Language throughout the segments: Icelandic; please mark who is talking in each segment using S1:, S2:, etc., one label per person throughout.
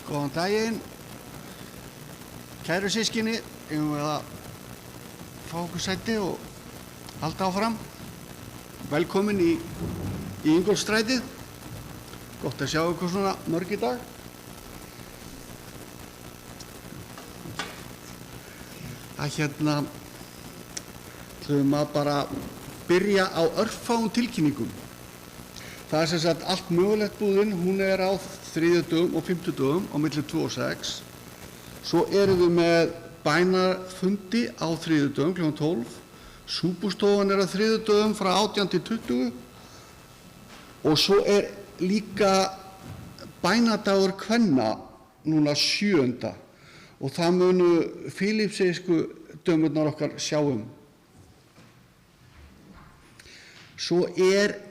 S1: Góðan daginn, kæru systkini, eigum við að fá okkur sæti og halda áfram. Velkomin í Ingólfsstrætið, gott að sjá ykkur svona mörg í dag. Ætlum að bara byrja á örfáum tilkynningum. Það sem sagt allt mögulegt búðin, hún á þriðjudögum og fimmtudögum á milli 2 og 6. Svo erum við með bænafundi á þriðjudögum kl. 12. Súpustofan á þriðjudögum frá 18 til 20. Og svo líka bænadagur kvenna núna 7. Og það munu Filippseyjsku dömurnar okkar sjá um. Svo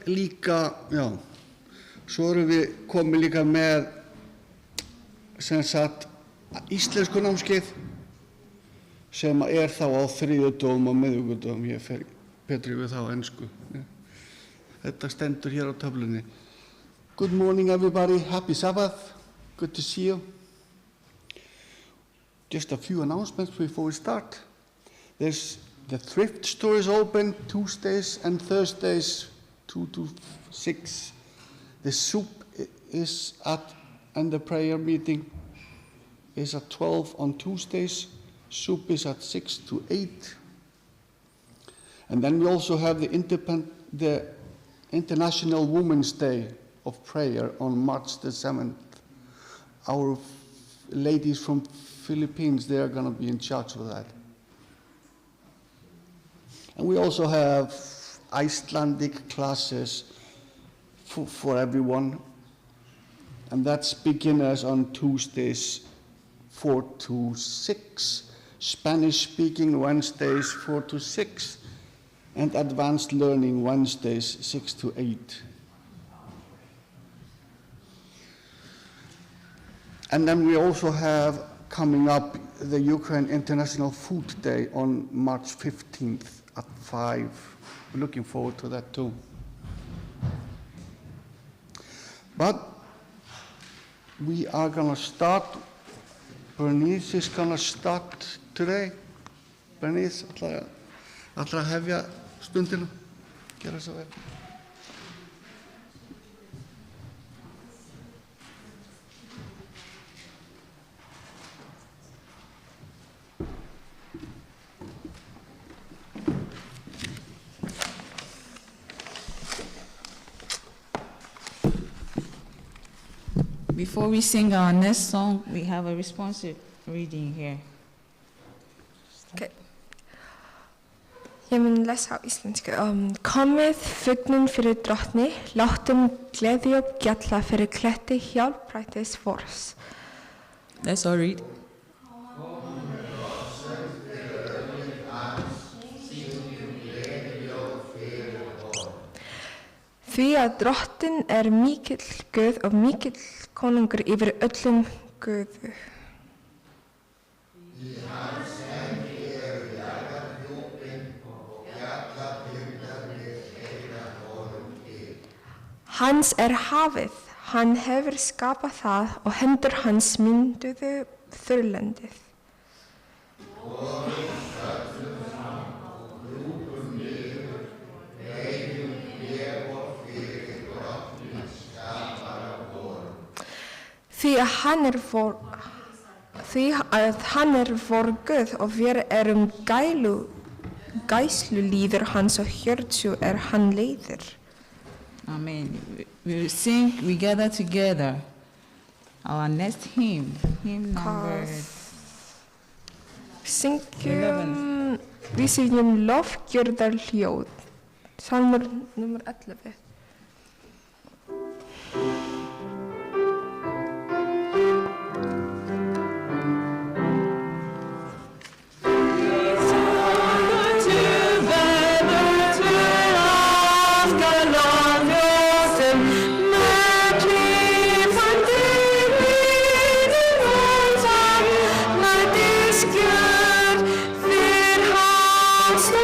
S1: líka, svo erum við komin líka með sem sagt íslensku námskeið sem þá á þriðjudögum og miðvikudögum. Ég fer betri við það á ensku. Þetta stendur hér á töflunni. Good morning everybody, happy Sabbath, good to see you. Just a few announcements before we start. The thrift store is open Tuesdays and Thursdays 2 to 6. The soup is and the prayer meeting is at 12 on Tuesdays. Soup is at 6 to 8. And then we also have the International Women's Day of Prayer on March the 7th. Our ladies from Philippines, they are going to be in charge of that. And we also have Icelandic classes for everyone. And that's beginners on Tuesdays 4 to 6, Spanish speaking Wednesdays 4 to 6, and advanced learning Wednesdays 6 to 8. And then we also have coming up the Ukraine International Food Day on March 15th. At 5. We're looking forward to that too. But we are going to start. Bernice is going to start today. Bernice, ætlar að hefja stundina. Gera svo vel.
S2: Before we sing our next song, we have a responsive reading here.
S3: Okay. Ég mun lesa á íslensku. Komið fugnum fyrir drottni, láttum gleði og gjalla fyrir kletti hjálprætis vors.
S2: Let's all read.
S3: Því að drottin mikill Guð og mikill konungur yfir öllum guðu. Í hans hendi jarðarhjúpin og fjallatindarnir heyra honum til. Hans hafið, hann hefur skapað það og hendur hans mynduðu þurrlendið. Því að hann vor Guð og við gæslulíður hans og hjörtu hann leiðir.
S2: Amen. We sing, we gather together. Our next hymn number 11.
S3: Við syngjum lofgjörðarhljóð, Psalmur nummer 11. För hans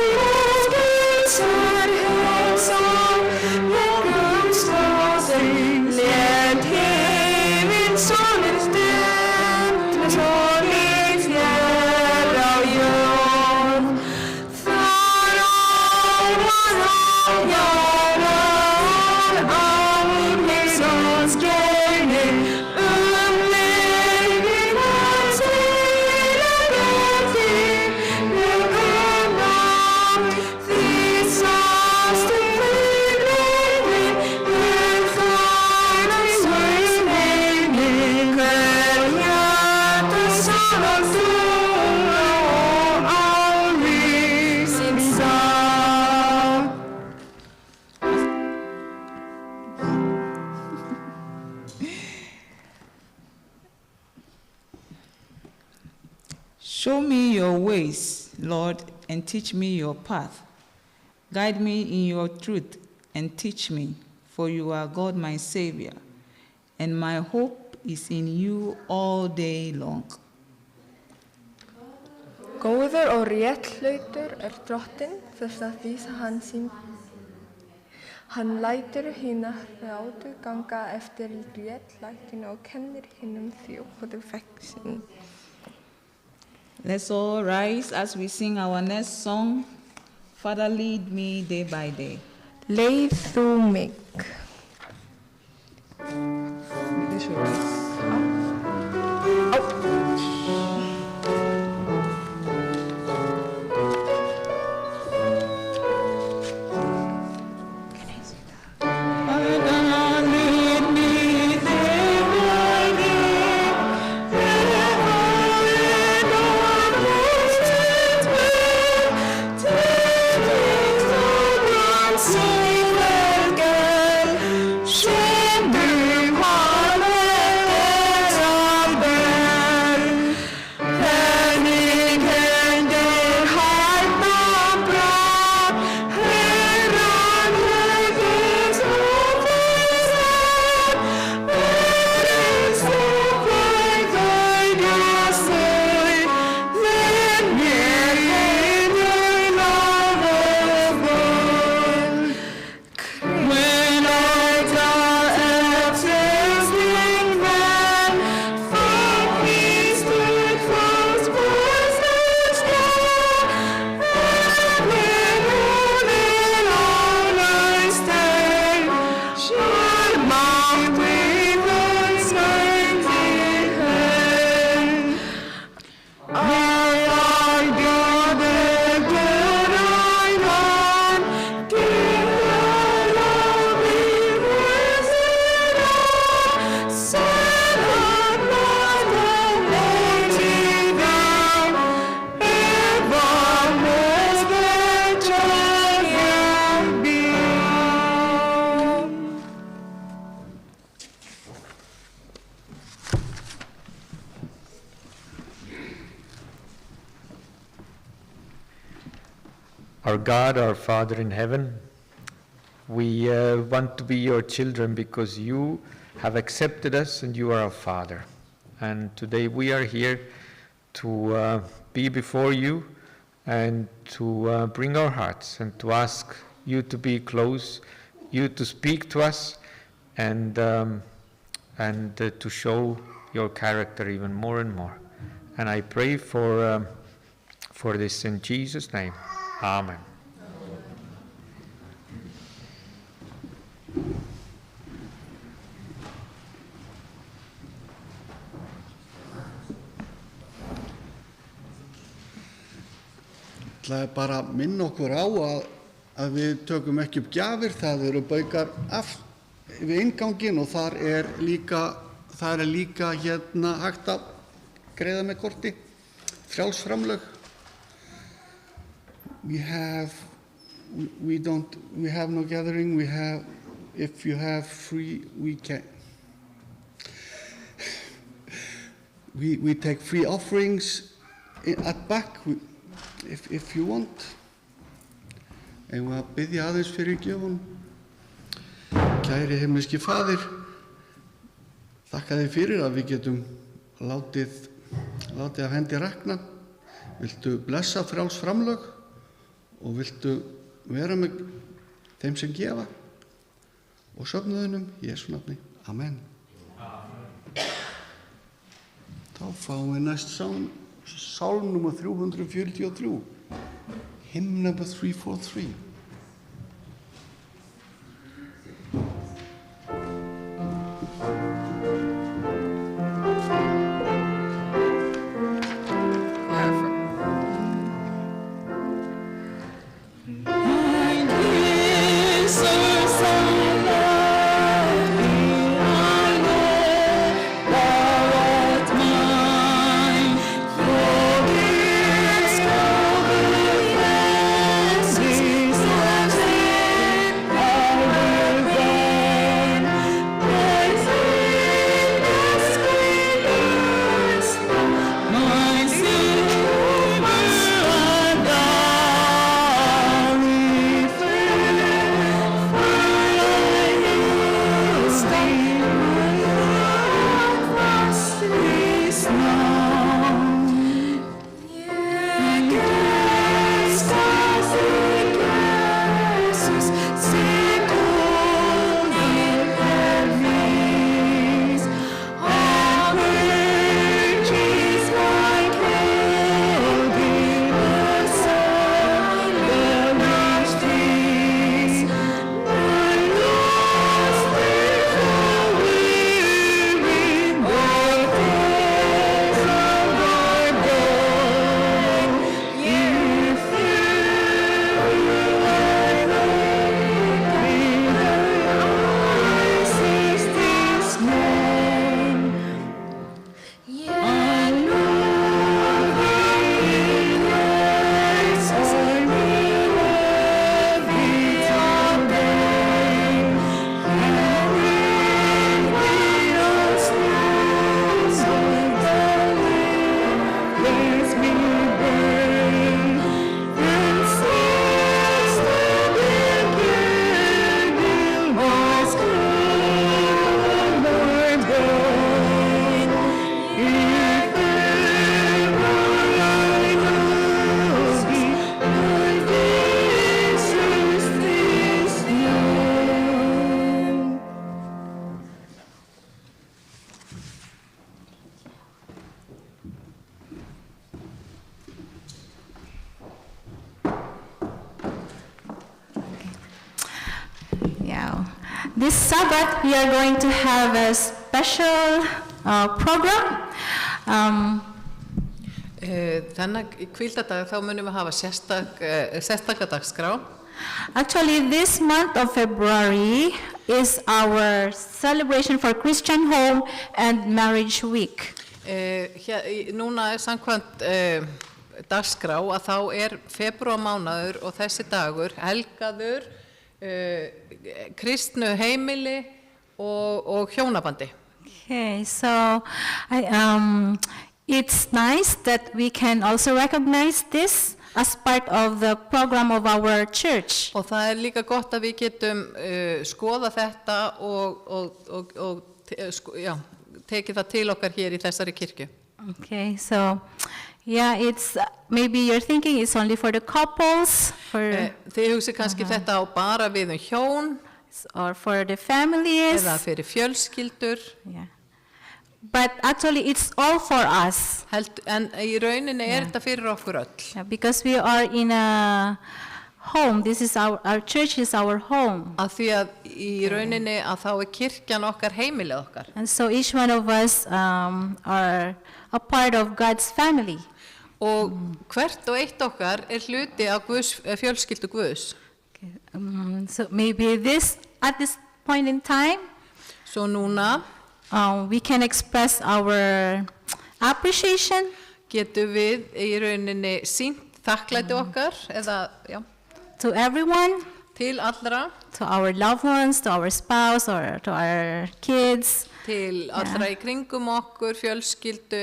S2: Show me your ways, Lord, and teach me your path. Guide me in your truth and teach me, for you are God, my Savior, and my hope is in you all day long.
S3: Góður og réttlautur drottinn, þess að vísa hann sín. Hann lætur hina þrjátu ganga eftir réttlætinu og kennir hinum þjófóðu veginn.
S2: Let's all rise as we sing our next song, Father, lead me day by day.
S3: Leið þú mig.
S2: Maybe should rise.
S4: Our God, our Father in heaven, we want to be your children because you have accepted us and you are our Father. And today we are here to be before you and to bring our hearts and to ask you to be close, you to speak to us and to show your character even more and more. And I pray for this in Jesus' name. Amen.
S1: Það er bara að minna okkur á að við tökum ekki upp gjafir, það eru baukar við innganginn og þar er líka hérna hægt að greiða með korti, frjálsframlög. We have no gathering, if you have free, we can. We take free offerings at back. If you want. Eigum við að biðja aðeins fyrir gjöfunum. Kæri himneski Faðir, þakka þér fyrir að við getum látið af hendi rakna. Viltu blessa frjáls framlög og viltu vera með þeim sem gefa og söfnuðunum í Jesú nafni. Amen. Þá fáum við næst Psalm nummer 343, hymn number 343.
S5: Jesus. This Sabbath, we are going to have a special program.
S6: Þennan hvíldardag þá munum við hafa sérstaka dagskrá.
S5: Actually, this month of February is our celebration for Christian Home and Marriage Week.
S6: Núna samkvæmt dagskrá að þá febrúarmánaður og þessi dagur helgaður kristnu heimili og hjónabandi.
S5: Okay, so it's nice that we can also recognize this as part of the program of our church.
S6: Og það líka gott að við getum skoða þetta og tekið það til okkar hér í þessari kirkju.
S5: Okay, so yeah, it's maybe you're thinking it's only for the couples,
S6: Þið hugsið kannski þetta á bara við hjón
S5: or for the families.
S6: eða fyrir fjölskyldur.
S5: Yeah. But actually, it's all for us.
S6: En í rauninni þetta fyrir okkur öll.
S5: Yeah, because we are in a home. This is our church is our home.
S6: Af því að í rauninni að þá kirkjan okkar heimilið okkar.
S5: And so each one of us are a part of God's family.
S6: Og hvert og eitt okkar hluti af fjölskyldu Guðs.
S5: Okay. So maybe at this point in time,
S6: Svo núna
S5: we can express our appreciation
S6: getum við í rauninni sýnt þakklæti okkar
S5: to everyone,
S6: til allra,
S5: to our loved ones, to our spouse, or to our kids.
S6: til allra í kringum okkur, fjölskyldu,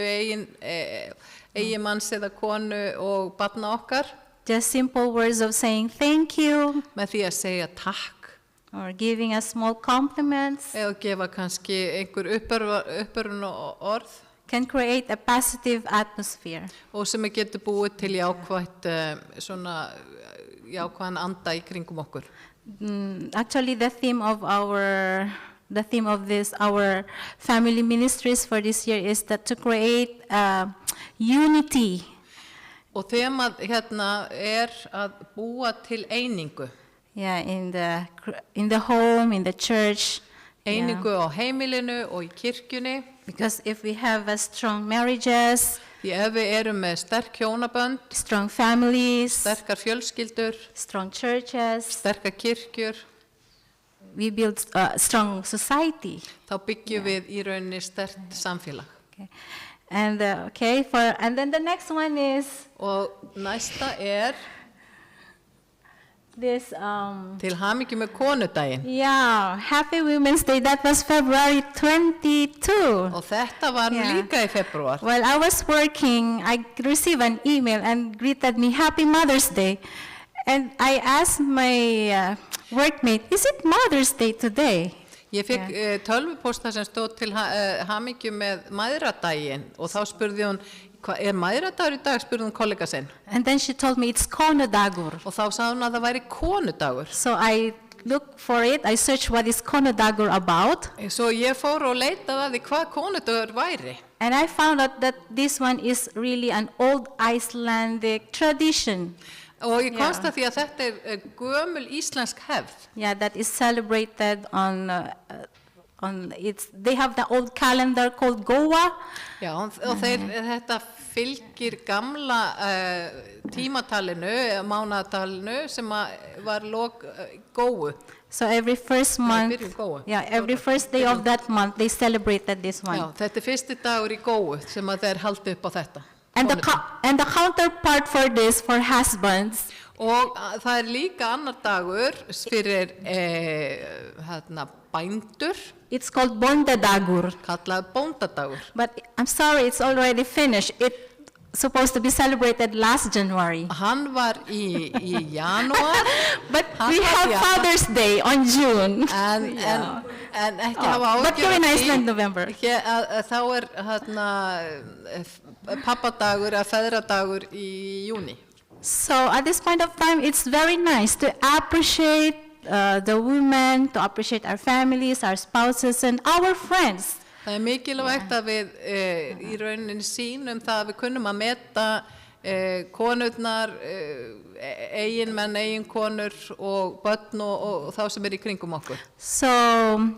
S6: eiginmanns eða konu og barna okkar,
S5: Just simple words of saying thank you,
S6: með því að segja takk
S5: or giving us small compliments,
S6: eða gefa kannski einhver uppörun orð
S5: can create a positive atmosphere.
S6: og sem getur búið til jákvæðan anda í kringum okkur.
S5: Actually, the theme of our family ministries for this year is that to create unity.
S6: Og þemað að búa til einingu.
S5: Yeah, in the home, in the church.
S6: Einingu á heimilinu og í kirkjunni.
S5: Because if we have strong marriages,
S6: Því ef við erum með sterk hjónabönd,
S5: strong families,
S6: sterkar fjölskyldur,
S5: strong churches,
S6: sterkar kirkjur,
S5: we build a strong society.
S6: þá byggjum við í rauninni sterkt samfélag.
S5: Okay. And then the next one is
S6: Og næsta
S5: this
S6: til hamingju með konudaginn.
S5: Happy Women's Day. That was February 22.
S6: Og þetta var líka í febrúar.
S5: While I was working, I received an email and greeted me Happy Mother's Day. And I asked my workmate, is it Mother's Day today?
S6: Ég fekk tölvupósta sem stóð til hamingju með mæðradaginn og þá spurði hún, hvað mæðradagur í dag, spurði hún kollega sinn.
S5: And then she told me it's Konudagur.
S6: Og þá sagði hún að það væri konudagur.
S5: So I looked for it, I searched what is Konudagur about.
S6: Svo ég fór og leitaði að því hvað konudagur væri.
S5: And I found out that this one is really an old Icelandic tradition.
S6: Og ég komst að því að þetta gömul íslensk hefð.
S5: Yeah, that is celebrated they have the old calendar called Goa.
S6: Já, og þetta fylgir gamla tímatalinu, mánaðatalinu sem var góu.
S5: So every first month, every first day of that month, they celebrated this one.
S6: Já, þetta fyrsti dagur í góu sem þeir haldi upp á þetta.
S5: And the counterpart for this, for husbands,
S6: og það líka annar dagur fyrir bændur.
S5: It's called Bondadagur.
S6: Kallaður bóndadagur.
S5: But I'm sorry, it's already finished. It's supposed to be celebrated last January.
S6: Hann var í janúar.
S5: But we have Father's Day on June.
S6: En ekki hafa ágjörð.
S5: But here in Iceland, November.
S6: Þá pappadagur eða feðradagur í júni.
S5: So at this point of time, it's very nice to appreciate the women, to appreciate our families, our spouses, and our friends.
S6: Það mikilvægt að við í rauninni sýnum það að við kunnum að meta konurnar, eiginmenn, eiginkonur og börn og þá sem í kringum okkur.
S5: So,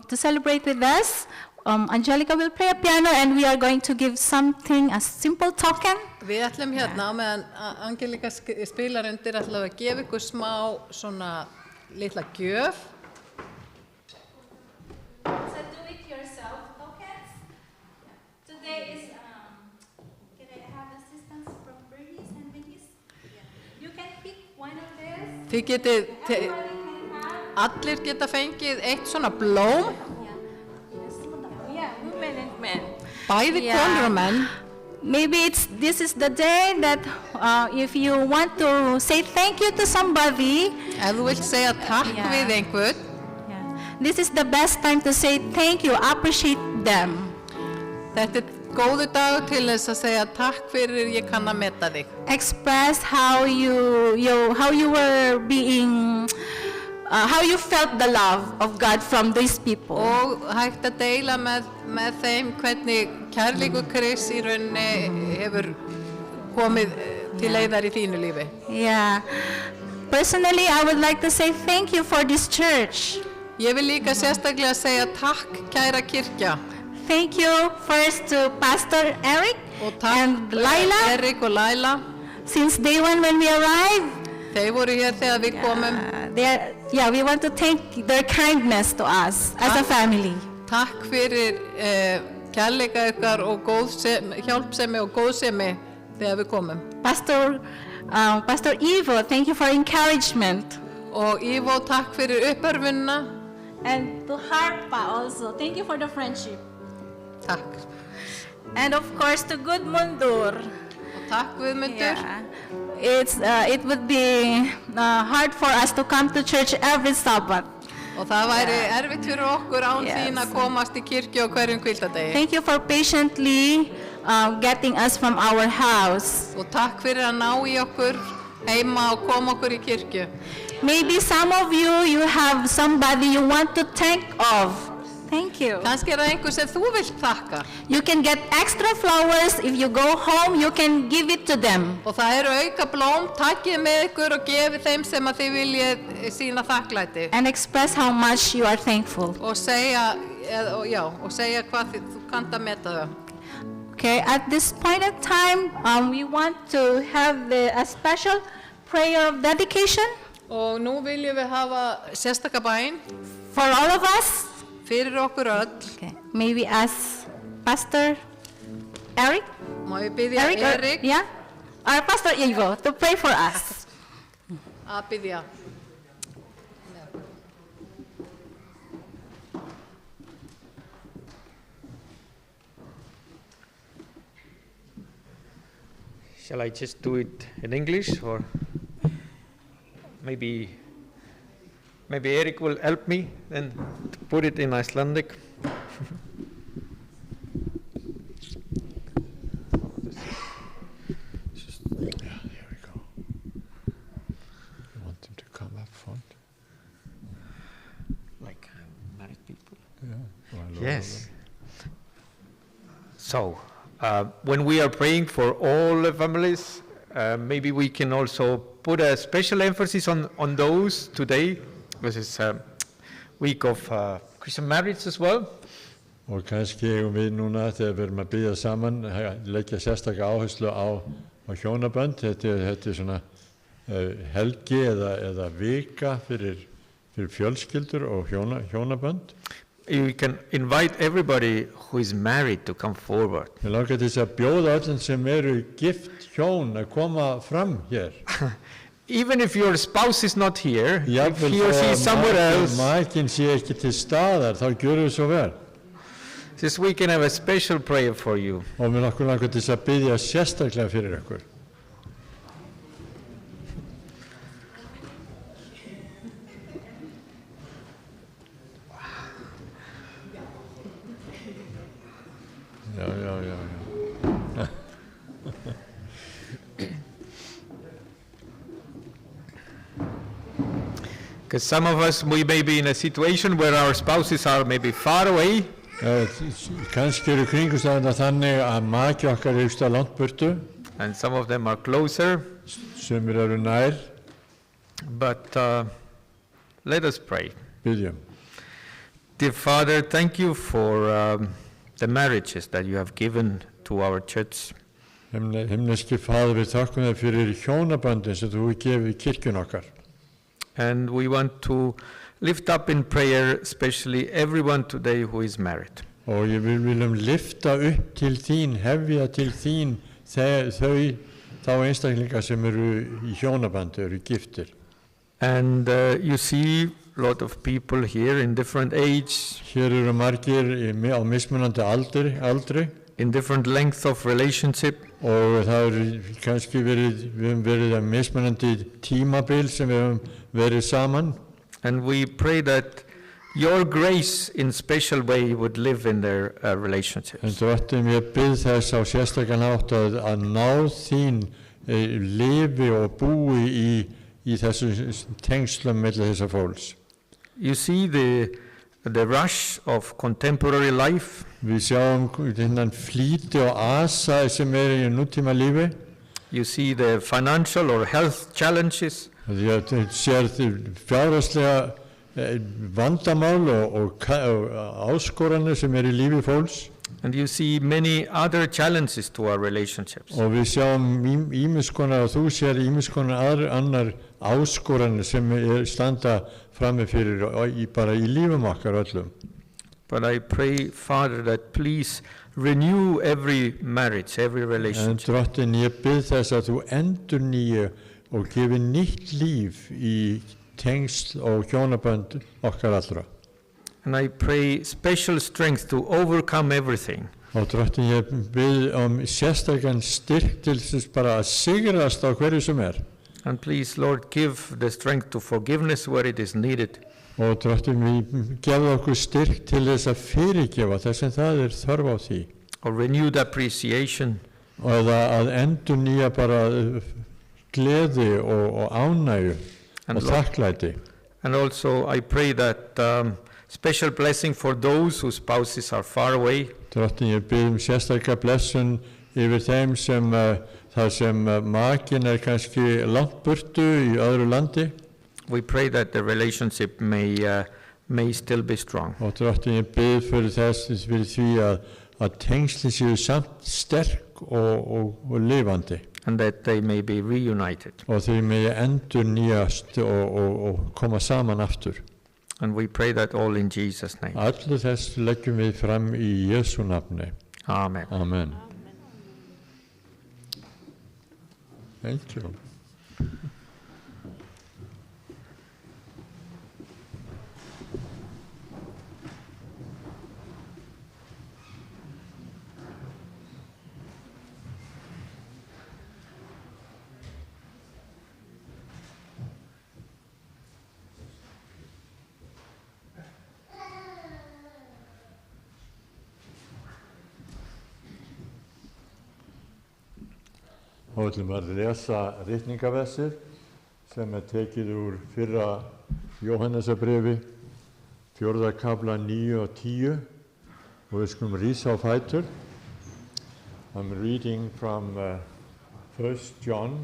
S5: to celebrate with us, Angelica will play a piano and we are going to give something, a simple token.
S6: Við ætlum hérna, meðan Angelika spilar undir, ætlum við að gefa ykkur smá svona litla gjöf.
S5: So do it yourself, tokens. Today is, can I have assistance from Bernice and Denise? You can pick one of these.
S6: Þið getið,
S5: Everybody can have.
S6: allir geta fengið eitt svona blóm,
S5: Yeah, women and men.
S6: bæði
S5: Yeah.
S6: konur og menn.
S5: Maybe this is the day that if you want to say thank you to somebody,
S6: Ef þú vilt segja takk
S5: Yeah.
S6: við einhvern,
S5: this is the best time to say thank you, appreciate them.
S6: þetta góður dagur til þess að segja takk fyrir, ég kann að meta þig.
S5: Express how you were being, how you felt the love of God from these people.
S6: Og hægt að deila með þeim hvernig kærleikur Krists í rauninni hefur komið til leiðar í þínu lífi.
S5: Yeah. Personally, I would like to say thank you for this church.
S6: Ég vil líka sérstaklega segja takk, kæra kirkja.
S5: Thank you first to Pastor Eric
S6: Og takk
S5: and Laila.
S6: Erik og Laila.
S5: Since day one when we arrived,
S6: Þeir voru hér þegar við komum.
S5: we want to thank their kindness to us as a family.
S6: Takk fyrir kærleika ykkar og hjálpsemi og góðsemi þegar við komum.
S5: Pastor Ivo, thank you for encouragement.
S6: Og Ivo, takk fyrir uppörfunna.
S5: And to Harpa also, thank you for the friendship.
S6: Takk.
S5: And of course to Gudmundur.
S6: Og takk Guðmundur.
S5: It would be hard for us to come to church every Sabbath.
S6: Og það væri erfitt fyrir okkur án
S5: Yes.
S6: þín að komast í kirkju á hverjum hvíldardegi.
S5: Thank you for patiently getting us from our house.
S6: Og takk fyrir að ná í okkur heima og koma okkur í kirkju.
S5: Maybe some of you have somebody you want to thank of. Thank you.
S6: Kannski það einhver sem þú vilt þakka.
S5: You can get extra flowers. If you go home, you can give it to them.
S6: Og það eru auka blóm, takkið með ykkur og gefið þeim sem að þið viljið sína þakklæti.
S5: And express how much you are thankful.
S6: Og segja hvað þú kannt að meta þau.
S5: Okay, at this point in time, we want to have a special prayer of dedication
S6: Og nú viljum við hafa sérstaka bæn
S5: for all of us.
S6: fyrir okkur öll.
S5: Okay, maybe as Pastor Eric?
S6: Má ég biðja Erik
S5: Yeah? Or Pastor Ivo to pray for us.
S6: að biðja.
S4: Shall I just do it in English, or maybe Eric will help me and put it in Icelandic?
S7: Yeah, here we go. You want him to come up front?
S4: Like married people?
S7: Yeah. Well,
S4: Yes. So, when we are praying for all the families, maybe we can also put a special emphasis on those today. This is a week of Christian marriage as well.
S7: Og kannski eigum við núna þegar við erum að biðja saman leggja sérstaka áherslu á hjónabönd. Þetta er svona helgi eða vika fyrir fjölskyldur og hjónabönd.
S4: You can invite everybody who is married to come forward.
S7: Ég langar til þess að bjóða öllum sem eru gift hjón að koma fram hér.
S4: Even if your spouse is not here, if
S7: Jafnvel
S4: he or she is somewhere else,
S7: makinn sé ekki til staðar, þá gjörðu svo vel.
S4: this week can have a special prayer for you.
S7: Og mér langar til þess að biðja sérstaklega fyrir ykkur. Já.
S4: Because some of us, we may be in a situation where our spouses are maybe far away,
S7: Kannski eru kringumstæðurnar þannig að maki okkar er einhvers staðar langt burtu.
S4: and some of them are closer,
S7: sumir eru nær,
S4: but let us pray.
S7: byggjum.
S4: Dear Father, thank you for the marriages that you have given to our church.
S7: Himneski Faðir, við þakkum þér fyrir hjónaböndin sem þú hefur gefið kirkjun okkar.
S4: And we want to lift up in prayer, especially everyone today who is married.
S7: Og við viljum lyfta upp til þín, hefja til þín þá einstaklinga sem eru í hjónabandi, eru giftir.
S4: And you see a lot of people here in different age,
S7: Hér eru margir á mismunandi aldri
S4: in different length of relationship.
S7: og það eru kannski við höfum verið að mismunandi tímabil sem við höfum verið saman.
S4: And we pray that your grace in special way would live in their
S7: En
S4: relationships.
S7: Drottinn, ég bið þess á sérstakan hátt að náð þín lifi og búi í þessu tengslum milli þessa fólks.
S4: You see the rush of contemporary life,
S7: Við sjáum þennan flýti og asa sem í nútíma lífi.
S4: you see the financial or health challenges,
S7: Því að þú sér fjárhagslega vandamál og áskoranir sem í lífi fólks.
S4: and you see many other challenges to our relationships.
S7: Og við sjáum ýmiskonar, og þú sér ýmiskonar annar áskoranir sem standa frammi fyrir bara í lífum okkar öllum.
S4: But I pray, Father, that please renew every marriage, every
S7: En
S4: relationship.
S7: Drottinn, ég bið þess að þú endurnýju og gefi nýtt líf í tengsl og hjónabönd okkar allra.
S4: And I pray special strength to overcome everything.
S7: Og Drottinn, ég bið sérstakann styrk til þess bara að sigrast á hverju sem
S4: And please, Lord, give the strength to forgiveness where it is needed.
S7: Og Drottinn, við gefum okkur styrk til þess að fyrirgefa þess sem það þörf á því.
S4: Or renewed appreciation.
S7: Og að endurnýja bara gleði og ánægju
S4: And
S7: og
S4: Lord-
S7: þakklæti.
S4: And also I pray that special blessing for those whose spouses are far away.
S7: Drottinn, ég bið sérstaklega blessun yfir þeim sem þar sem makin kannski langt burtu í öðru landi.
S4: We pray that the relationship may still be strong.
S7: Og Drottinn, ég bið fyrir því að tengsli séu samt sterk og lifandi.
S4: And that they may be reunited.
S7: Og þau megi endurnýjast og koma saman aftur.
S4: And we pray that all in Jesus' name.
S7: Allu þess leggjum við fram í Jesú nafni.
S4: Amen.
S7: Amen. Thank you. Þá ætlum við að lesa ritningaversið sem tekið úr fyrra Jóhannesarbrefi, 4. kafla 9 og 10, og við skulum rísa á fætur. I'm reading from 1 John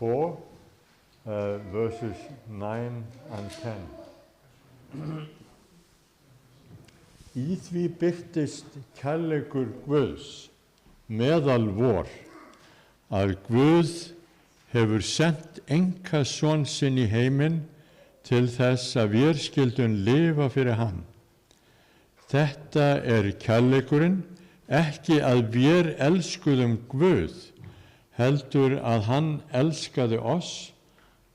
S7: 4, verses 9 and 10. Í því birtist kærleikur Guðs meðal vor, að Guð hefur sent einkason sinn í heiminn til þess að vér skildum lifa fyrir hann. Þetta kærleikurinn, ekki að vér elskuðum Guð, heldur að hann elskaði oss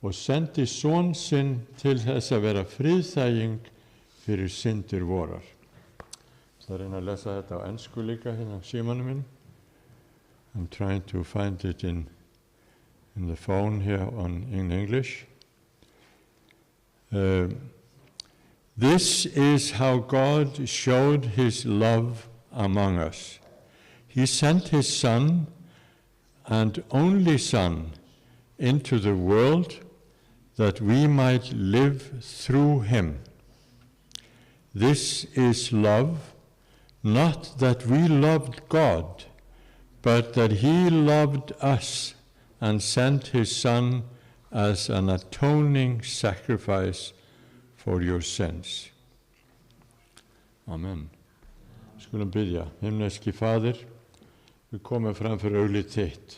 S7: og sendi son sinn til þess að vera friðþæging fyrir syndir vorar. Það reyna að lesa þetta á ensku líka hérna á símanum minn. I'm trying to find it in the phone here in English. This is how God showed his love among us. He sent his Son and only Son into the world that we might live through him. This is love, not that we loved God, but that he loved us and sent his Son as an atoning sacrifice for your sins. Amen. Skulum byrja. Himneski Faðir, við komum fram fyrir auglið þitt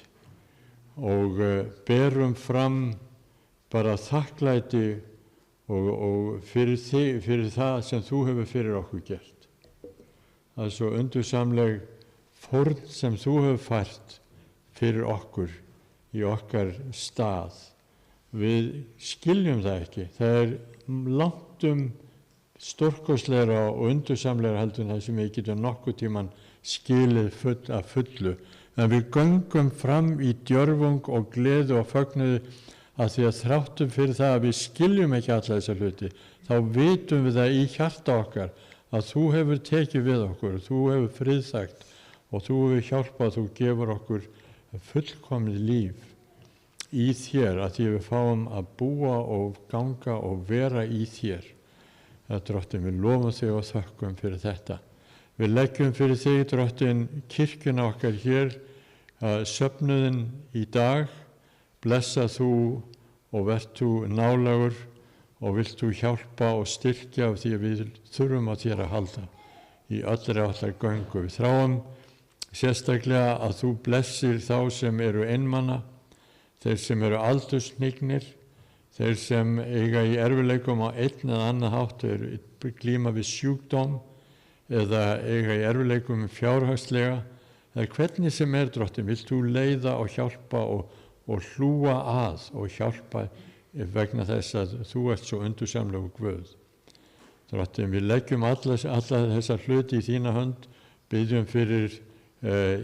S7: og berum fram bara þakklæti og fyrir það sem þú hefur fyrir okkur gert. Það er svo undursamleg fórn sem þú hefur fært fyrir okkur í okkar stað. Við skiljum það ekki. Það er langt stórkostlegra og undursamlegra heldur en það sem við getum nokkuð tíman skilið að fullu. En við göngum fram í djörfung og gleði og fögnuði að því að þráttum fyrir það að við skiljum ekki alla þessa hluti, þá vitum við það í hjarta okkar að þú hefur tekið við okkur, þú hefur friðsagt og þú hefur hjálpað, þú gefur okkur fullkomið líf í þér, að því við fáum að búa og ganga og vera í þér. Drottin, við lofum þig og þökkum fyrir þetta. Við leggjum fyrir þig, Drottin, kirkjuna okkar hér, söfnuðinn í dag. Blessa þú og vert þú nálægur og vilt þú hjálpa og styrkja af því að við þurfum á þér að halda í allri allar göngu. Við þráum sérstaklega að þú blessir þá sem eru einmana, þeir sem eru aldurshnignir, þeir sem eiga í erfiðleikum á einn eða annan hátt, þeir glíma við sjúkdóm eða eiga í erfiðleikum fjárhagslega. Það er hvernig sem Drottin, vilt þú leiða og hjálpa og hlúa að og hjálpa vegna þess að þú ert svo undursamlegur Guð. Drottin, við leggjum alla þessa hluti í þína hönd, byggjum fyrir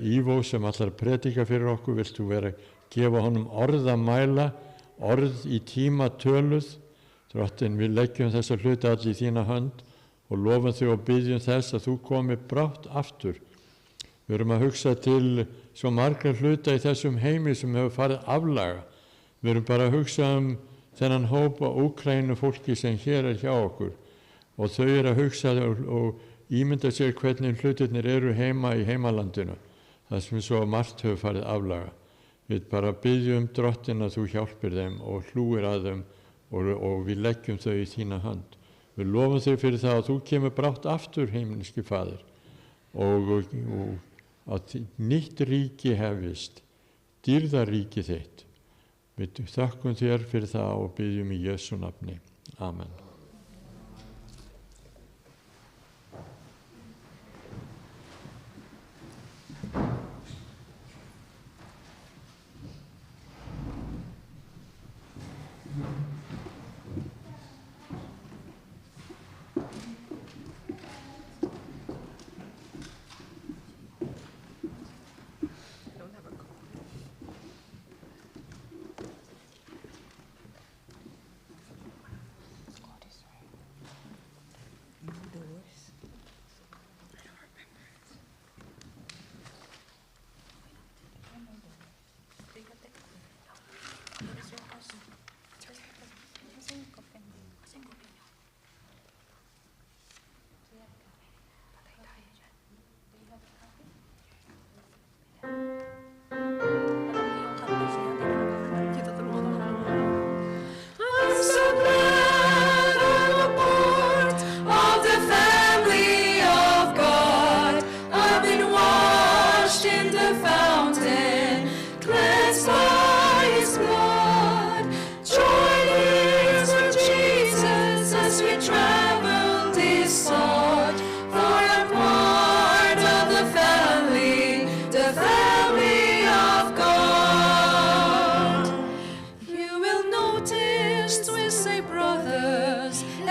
S7: Ívo sem allar predika fyrir okkur, vilt þú gefa honum orð að mæla, orð í tíma töluð. Drottin, við leggjum þessa hluti allir í þína hönd og lofum þig og byggjum þess að þú komi brátt aftur. Við erum að hugsa til svo margra hluta í þessum heimi sem hefur farið aflaga. Við erum bara að hugsa þennan hóp af Úkraínu fólki sem hér hjá okkur og þau að hugsa og ímynda sér hvernig hlutirnir eru heima í heimalandinu. Það sem svo margt hefur farið aflaga. Við bara byggjum Drottin að þú hjálpir þeim og hlúir að þeim og við leggjum þau í þína hönd. Við lofum þig fyrir það að þú kemur brátt aftur, himneski Faðir, og að nýtt ríki hefist, dýrðaríki þitt. Við þökkum þér fyrir það og byggjum í Jesú nafni. Amen.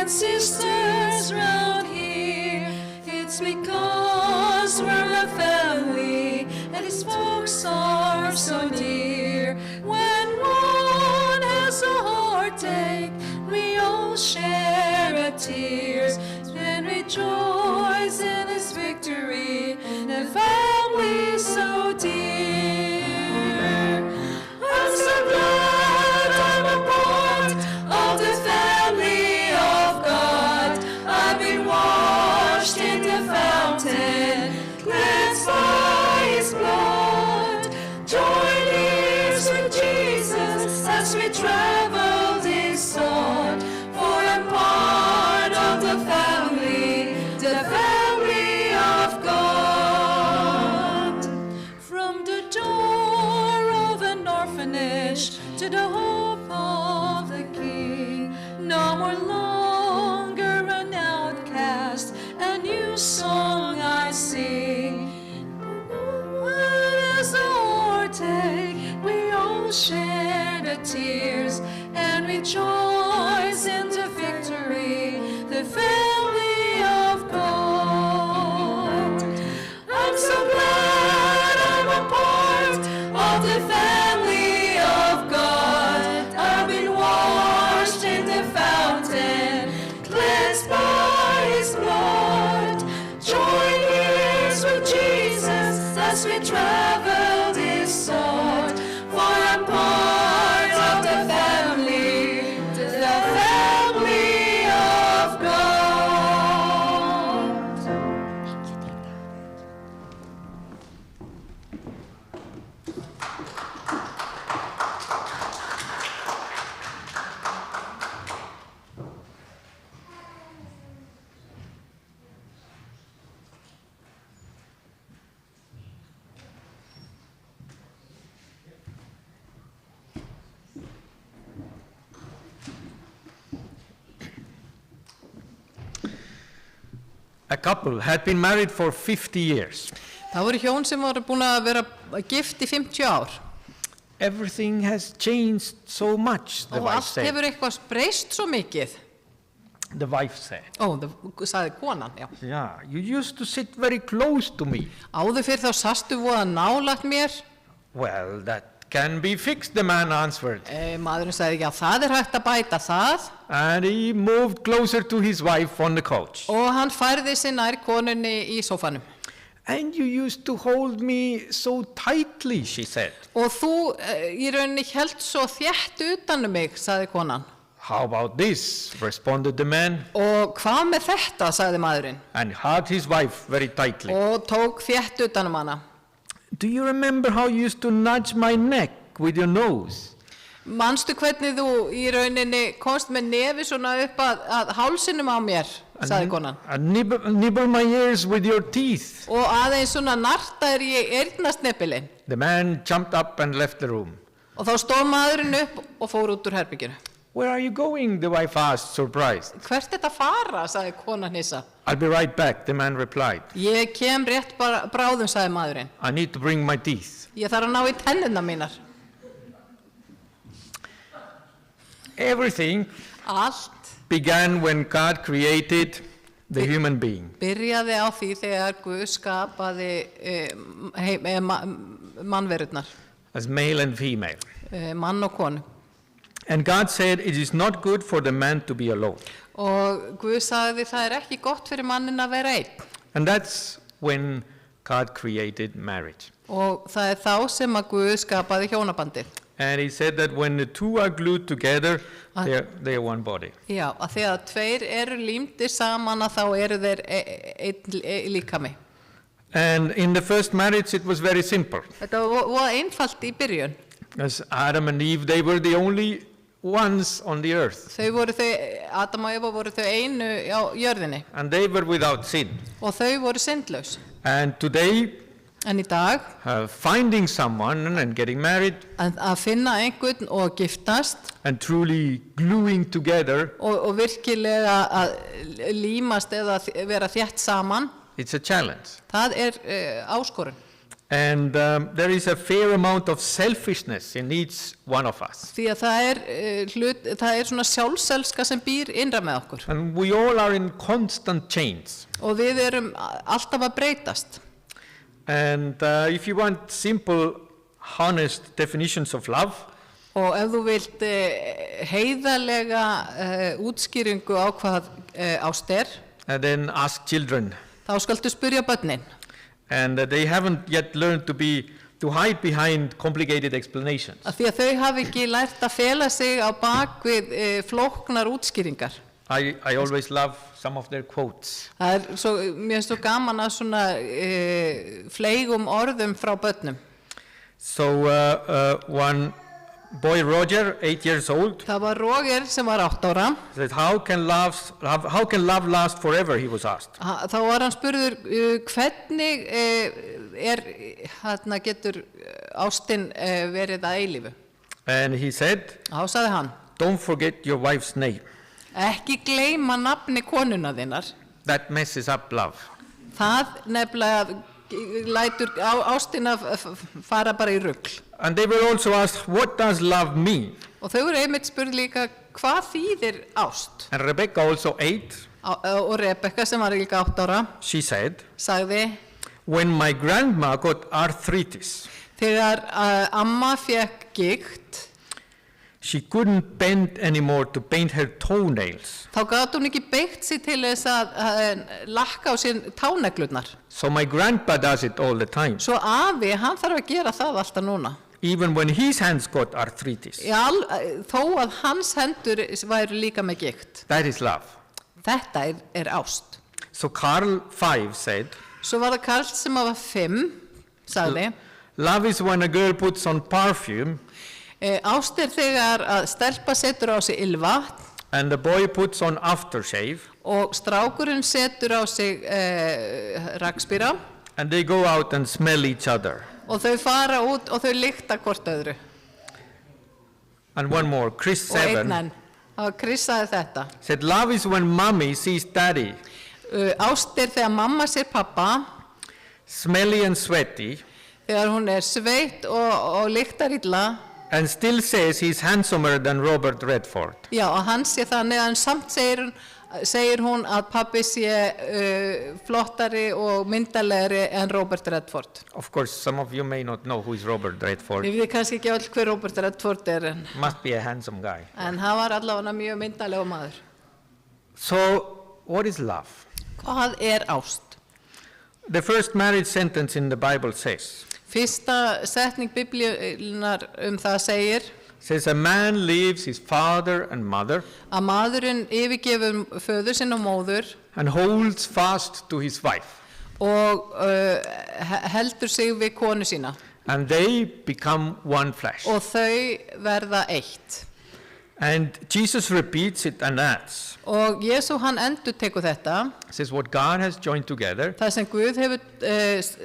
S8: And sisters round here, it's because we're a family and these folks are so dear. When one has a heartache, we all share our tears and rejoice in his victory. The family so dear. I'm so glad I'm a part of the family. I've been washed in the fountain, cleansed by his blood. as we travel this sword, for I'm part of the family of God.
S4: A couple had been married for 50 years.
S6: Það voru hjón sem voru búin að vera gift í 50 ár.
S4: Everything has changed so much, the
S6: Og
S4: wife
S6: allt
S4: said.
S6: hefur eitthvað breyst svo mikið.
S4: The wife said.
S6: Sagði konan, já.
S4: Yeah, you used to sit very close to me.
S6: Áður fyrir þá sastu voða nálægt mér.
S4: Well, that can be fixed, the man answered.
S6: Maðurinn sagði, já, það hægt að bæta það.
S4: And he moved closer to his wife on the couch.
S6: Og hann færði sig nær konunni í sófanum.
S4: And you used to hold me so tightly, she said.
S6: Og þú í rauninni held svo þétt utan mig, sagði konan.
S4: How about this? Responded the man.
S6: Og hvað með þetta, sagði maðurinn.
S4: And hugged his wife very tightly.
S6: Og tók þétt utan hana.
S4: Do you remember how you used to nudge my neck with your nose?
S6: Manstu hvernig þú í rauninni komst með nefi svona upp að hálsinum á mér, sagði konan.
S4: And nibble my ears with your teeth.
S6: Og aðeins svona nartaður í eyrnasnepilinn.
S4: The man jumped up and left the room.
S6: Og þá stóð maðurinn upp og fór út úr herbygginu.
S4: Where are you going? The wife asked, surprised.
S6: Hvert þetta fara, sagði konan hissa.
S4: I'll be right back, the man replied.
S6: Ég kem rétt bráðum, sagði maðurinn.
S4: I need to bring my teeth.
S6: Ég þarf að ná í tennina mínar.
S4: Everything
S6: Allt
S4: began when God created the human being.
S6: byrjaði á því þegar Guð skapaði mannverurnar,
S4: As male and female.
S6: mann og konu.
S4: And God said, it is not good for the man to be alone.
S6: Og Guð sagði það ekki gott fyrir mannin að vera einn.
S4: And that's when God created marriage.
S6: Og það þá sem að Guð skapaði hjónabandið.
S4: And he said that when the two are glued together, they are one body.
S6: Já, að þegar tveir eru límdir saman að þá eru þeir einn líkami.
S4: And in the first marriage, it was very simple.
S6: Þetta var einfalt í byrjun.
S4: As Adam and Eve, they were the only ones on the earth.
S6: Adam og Eva voru þau einu á jörðinni.
S4: And they were without sin.
S6: Og þau voru syndlaus.
S4: And today,
S6: En í dag,
S4: finding someone and getting married
S6: að finna einhvern og giftast
S4: and truly gluing together,
S6: og virkilega að límast eða vera þétt saman,
S4: it's a challenge.
S6: það áskorun.
S4: And there is a fair amount of selfishness in each one of us.
S6: Því að það svona sjálfselska sem býr innra með okkur.
S4: And we all are in constant change.
S6: Og við erum alltaf að breytast.
S4: And if you want simple, honest definitions of love,
S6: Og ef þú vilt heiðarlega útskýringu á hvað ást
S4: then ask children.
S6: þá skaltu spyrja börnin.
S4: And they haven't yet learned to hide behind complicated explanations.
S6: Af því að þau hafi ekki lært að fela sig á bak við flóknar útskýringar.
S4: I always love some of their quotes.
S6: Mér finnst svo gaman að svona fleygum orðum frá börnum.
S4: So one boy, Roger, 8 years old,
S6: Það var Roger sem var 8 ára.
S4: said, how can love last forever, he was asked.
S6: Þá var hann spurður hvernig getur ástin verið að eilífu.
S4: And he said,
S6: Þá sagði hann,
S4: don't forget your wife's name.
S6: ekki gleyma nafni konuna þinnar.
S4: That messes up love.
S6: Það nefnilega lætur ástin að fara bara í rugl.
S4: And they were also asked, what does love mean?
S6: Og þau voru einmitt spurð líka, hvað þýðir ást?
S4: And Rebecca, also 8,
S6: Og Rebecca sem var líka 8 ára,
S4: she said,
S6: sagði,
S4: when my grandma got arthritis,
S6: þegar amma fekk gigt,
S4: she couldn't bend anymore to paint her toenails.
S6: Þá gat hún ekki beitt sig til þess að lakka á sín táneglurnar.
S4: So my grandpa does it all the time,
S6: Svo afi, hann þarf að gera það alltaf núna.
S4: even when his hands got arthritis.
S6: Þó að hans hendur væru líka með gikt.
S4: That is love.
S6: Þetta er ást.
S4: So Carl V said,
S6: Svo var það Karl sem var 5, sagði,
S4: love is when a girl puts on perfume
S6: ást þegar að stelpa setur á sig ylvatn
S4: and the boy puts on aftershave
S6: og strákurinn setur á sig rakspíra
S4: and they go out and smell each other.
S6: og þau fara út og þau lykta hvort öðru.
S4: And one more, Chris
S6: Og einn
S4: 7
S6: enn, og Chris sagði þetta.
S4: said, love is when mommy sees daddy
S6: Ást þegar mamma sér pappa,
S4: smelly and sweaty
S6: þegar hún sveitt og lyktar illa,
S4: and still says he's handsomer than Robert Redford.
S6: já, og hann sé þannig en samt segir hún að pappi sé flottari og myndalegri en Robert Redford.
S4: Of course, some of you may not know who is Robert Redford.
S6: Við kannski ekki öll hver Robert Redford
S4: Must be a handsome guy.
S6: en hann var allavega mjög myndalegur maður.
S4: So, what is love?
S6: Hvað ást?
S4: The first marriage sentence in the Bible says,
S6: Fyrsta setning biblíunar það segir
S4: says a man leaves his father and mother
S6: að maðurinn yfirgefur föður sinn og móður
S4: and holds fast to his wife,
S6: og heldur sig við konu sína
S4: and they become one flesh.
S6: og þau verða eitt.
S4: And Jesus repeats it and adds,
S6: Og Jesú hann endurtekur þetta,
S4: says what God has joined together,
S6: það sem Guð hefur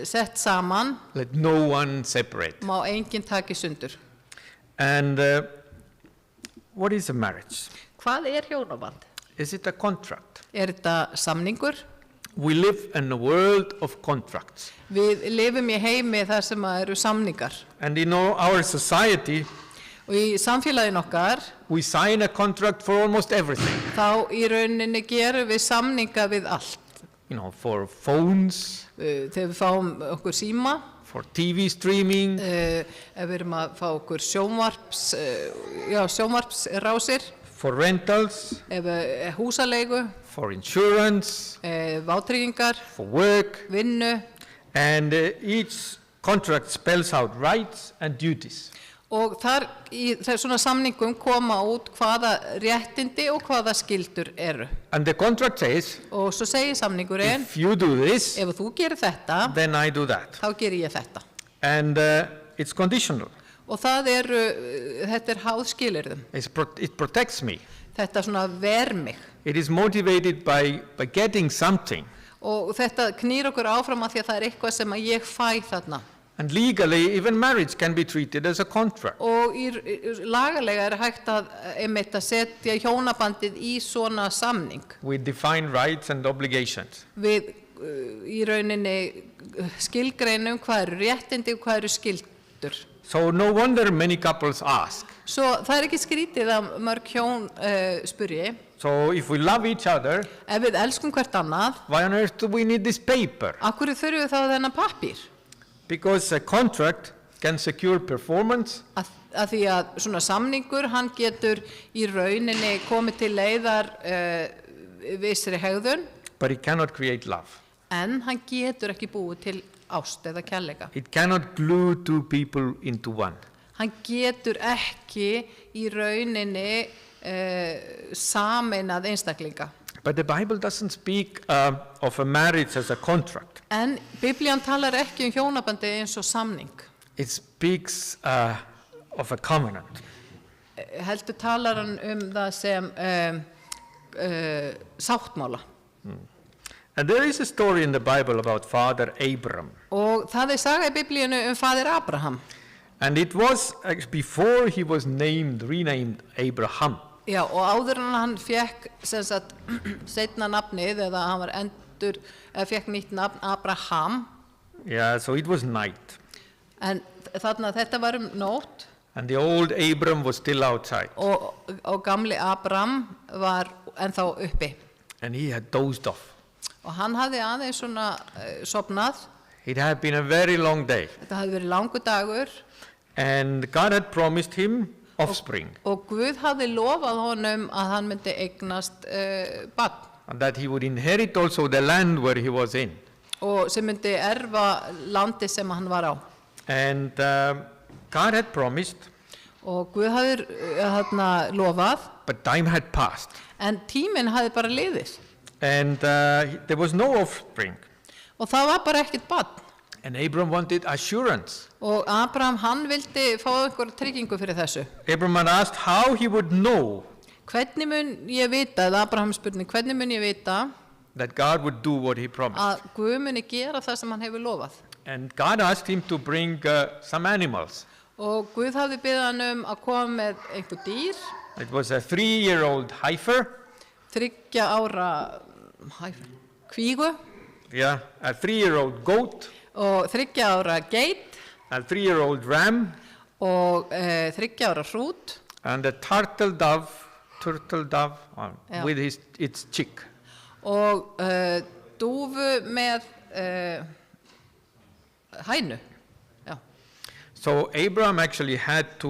S6: sett saman,
S4: let no one separate.
S6: má enginn taki sundur.
S4: And what is a marriage?
S6: Hvað hjónaband?
S4: Is it a contract?
S6: Þetta samningur?
S4: We live in a world of contracts.
S6: Við lifum í heimi þar sem eru samningar.
S4: And in our society,
S6: Og í samfélagin okkar,
S4: we sign a contract for almost everything.
S6: þá í rauninni gerum við samninga við allt.
S4: You know, for phones,
S6: Þegar við fáum okkur síma,
S4: for TV streaming,
S6: ef við erum að fá okkur sjónvarpsrásir,
S4: for rentals,
S6: húsaleigu,
S4: for insurance,
S6: vátryggingar,
S4: for work.
S6: vinnu.
S4: And each contract spells out rights and duties.
S6: Og þar í svona samningum koma út hvaða réttindi og hvaða skyldur eru.
S4: And the contract says,
S6: Og svo segir samningurinn,
S4: if you do this,
S6: ef þú gerir þetta,
S4: then I do that.
S6: þá gerir ég þetta.
S4: And it's conditional.
S6: Og þetta háð skilyrðum.
S4: It protects me.
S6: Þetta svona ver mig.
S4: It is motivated by getting something.
S6: Og þetta knýr okkur áfram að því að það eitthvað sem að ég fæ þarna.
S4: And legally, even marriage can be treated as a contract.
S6: Og lagalega hægt að setja hjónabandið í svona samning.
S4: With defined rights and obligations.
S6: Við í rauninni skilgreinum hvað réttindi og hvað skyldur.
S4: So no wonder many couples ask.
S6: Svo það ekki skrítið að mörg hjón spyrji.
S4: So if we love each other,
S6: ef við elskum hvert annað,
S4: why on earth do we need this paper?
S6: Af hverju þurfum við þá þennan pappír?
S4: Because a contract can secure performance.
S6: Að því að svona samningur, hann getur í rauninni komið til leiðar vissri hegðun.
S4: But it cannot create love.
S6: En hann getur ekki búið til ást eða kærleika.
S4: It cannot glue two people into one.
S6: Hann getur ekki í rauninni sameinað einstaklinga.
S4: But the Bible doesn't speak of a marriage as a contract.
S6: En Biblían talar ekki hjónabandi eins og samning.
S4: It speaks of a covenant.
S6: Heldur talar hann það sem sáttmála.
S4: And there is a story in the Bible about Father Abraham.
S6: Og það saga í Biblíunu faðir Abraham.
S4: And it was before he was renamed Abraham.
S6: Já, og áður en hann fekk seinna nafnið eða hann var fekk nýtt nafn Abraham.
S4: Yeah, so it was night.
S6: En þarna þetta var nótt.
S4: And the old Abram was still outside.
S6: Og gamli Abraham var ennþá uppi.
S4: And he had dozed off.
S6: Og hann hafði aðeins svona sofnað.
S4: It had been a very long day.
S6: Þetta hafði verið langur dagur.
S4: And God had promised him offspring,
S6: Og Guð hafði lofað honum að hann myndi eignast barn
S4: and that he would inherit also the land where he was in.
S6: og sem myndi erfa landi sem hann var á.
S4: And God had promised,
S6: Og Guð hafði lofað,
S4: but time had passed.
S6: en tíminn hafði bara liðið.
S4: And there was no offspring.
S6: Og það var bara ekkert barn.
S4: And Abram wanted assurance.
S6: Og Abraham, hann vildi fá einhver tryggingu fyrir þessu.
S4: Abram had asked how he would know
S6: Hvernig mun ég vita, eða Abraham spurning, hvernig mun ég vita
S4: that God would do what he promised.
S6: að Guð muni gera það sem hann hefur lofað?
S4: And God asked him to bring some animals.
S6: Og Guð hafði beðið hann að koma með einhver dýr,
S4: It was a 3-year-old heifer,
S6: 3 ára kvígu
S4: yeah, a 3-year-old goat,
S6: og 3 ára geit
S4: a 3-year-old ram,
S6: og 3 ára hrút
S4: and a turtle dove
S6: Yeah.
S4: with its chick.
S6: og dúfu með hænu. Já.
S4: So Abraham actually had to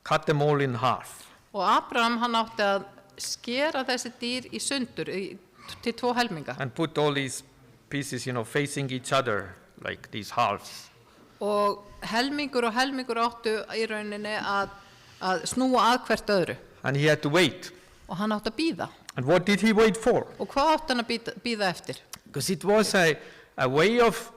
S4: cut them all in half.
S6: Og Abraham, hann átti að skera þessi dýr í sundur til 2 helminga
S4: And put all these pieces, facing each other, like these halves.
S6: og helmingur áttu í rauninni að snúa að hvert öðru
S4: And he had to wait.
S6: og hann átti að bíða.
S4: And what did he wait for?
S6: Og hvað átti hann að bíða eftir?
S4: Because it was a way of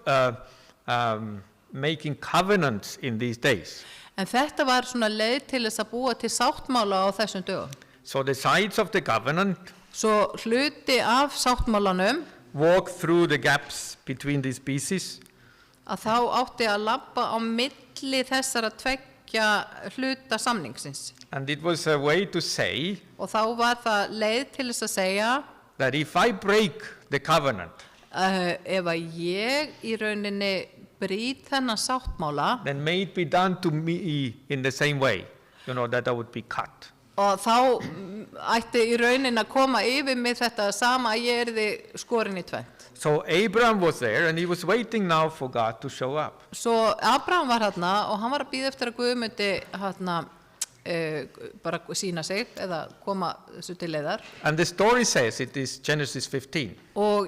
S4: making covenants in these days.
S6: En þetta var svona leið til þess að búa til sáttmála á þessum dögum.
S4: So the sides of the covenant
S6: Svo hluti af sáttmálanum
S4: walk through the gaps between these pieces,
S6: að þá átti að labba á milli þessara 2 hluta samningsins.
S4: and it was a way to say
S6: Og þá var það leið til þess að segja
S4: that if I break the covenant,
S6: ef að ég í rauninni brýt þennan sáttmála
S4: then may it be done to me in the same way, that I would be cut.
S6: og þá ætti í rauninni að koma yfir mig þetta sama að ég yrði skorin í 2.
S4: So Abraham was there and he was waiting now for God to show up.
S6: Svo Abraham var hérna og hann var að bíða eftir að Guð myndi bara sína sig eða koma þessu til leiðar.
S4: And the story says, it is Genesis 15,
S6: Og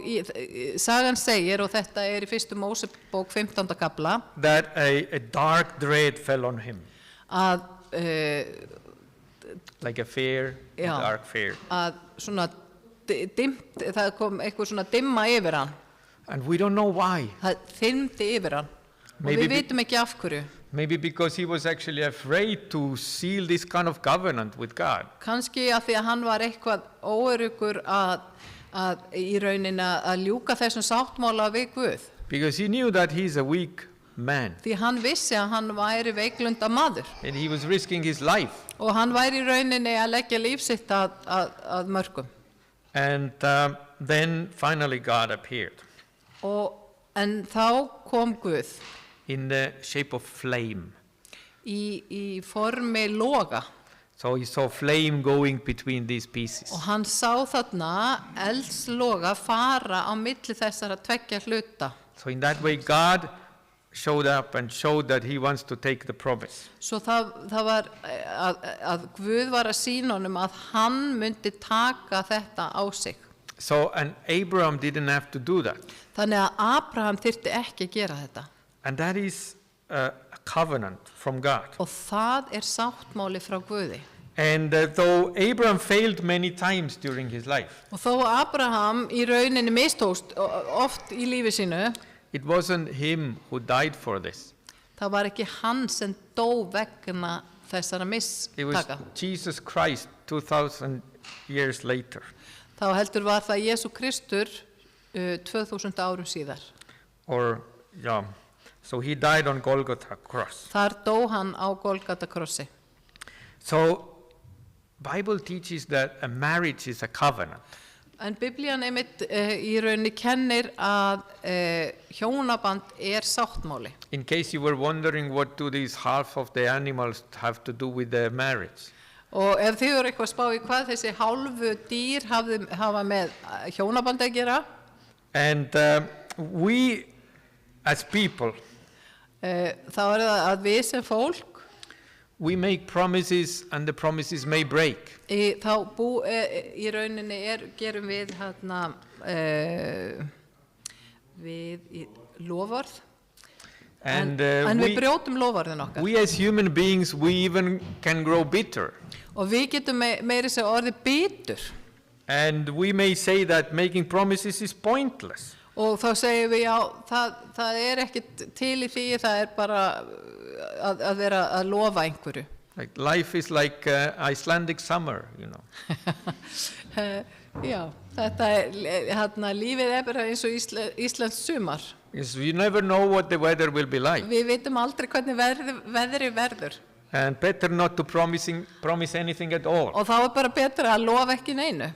S6: sagan segir, og þetta í 1. Mósebók 15. kapla,
S4: that a dark dread fell on him,
S6: að
S4: like a fear, a
S6: Já.
S4: dark fear.
S6: að svona það kom eitthvað svona dimma yfir hann.
S4: And we don't know why.
S6: Það þyrmdi yfir hann. Og
S4: Maybe
S6: við
S4: be-
S6: vitum ekki af hverju.
S4: Maybe because he was actually afraid to seal this kind of covenant with God.
S6: Kannski að því að hann var eitthvað óöruggur að í rauninni að ljúka þessum sáttmála við Guð.
S4: Because he knew that he's a weak man.
S6: Því hann vissi að hann væri veiklunda maður.
S4: And he was risking his life.
S6: Og hann væri í rauninni að leggja líf sitt að mörgum.
S4: And then finally God appeared
S6: En þá kom Guð
S4: in the shape of flame.
S6: í formi loga.
S4: So he saw flame going between these pieces.
S6: Og hann sá þarna eldsloga fara á milli þessara 2 hluta.
S4: So in that way God showed up and showed that he wants to take the promise.
S6: Svo það var að Guð var að sýna honum að hann myndi taka þetta á sig.
S4: So, and Abraham didn't have to do that.
S6: Þannig að Abraham þyrfti ekki að gera þetta.
S4: And that is a covenant from God.
S6: Og það sáttmáli frá Guði.
S4: And though Abraham failed many times during his life,
S6: Og þó að Abraham í rauninni mistókst oft í lífi sínu,
S4: it wasn't him who died for this.
S6: það var ekki hann sem dó vegna þessara
S4: It was
S6: mistaka.
S4: Jesus Christ 2000 years later.
S6: Þá heldur var það Jesú Kristur 2000 árum síðar.
S4: Or, yeah. So he died on Golgotha cross.
S6: Þar dó hann á Golgata krossi.
S4: So Bible teaches that a marriage is a covenant.
S6: En Biblían einmitt í rauninni kennir að hjónaband sáttmáli.
S4: In case you were wondering what do these half of the animals have to do with the marriage.
S6: Og ef þið eru eitthvað að spá í hvað þessi hálfu dýr hafa með hjónaband að gera,
S4: And we as people,
S6: þá það að við sem fólk,
S4: we make promises and the promises may break.
S6: Í rauninni gerum við við loforð,
S4: And
S6: en við brjótum loforðin okkar.
S4: we as human beings, we even can grow bitter.
S6: Og við getum meiri sér orðið bitur.
S4: And we may say that making promises is pointless.
S6: Og þá segjum við, já, það ekkert til í því, það bara að vera að lofa einhverju.
S4: Like life is like Icelandic summer, you know.
S6: Já, lífið bara eins og Íslands sumar.
S4: Yes, we never know what the weather will be like.
S6: Við vitum aldrei hvernig veðrið verður.
S4: And better not to promise anything at all.
S6: Og þá bara betra að lofa ekki neinu.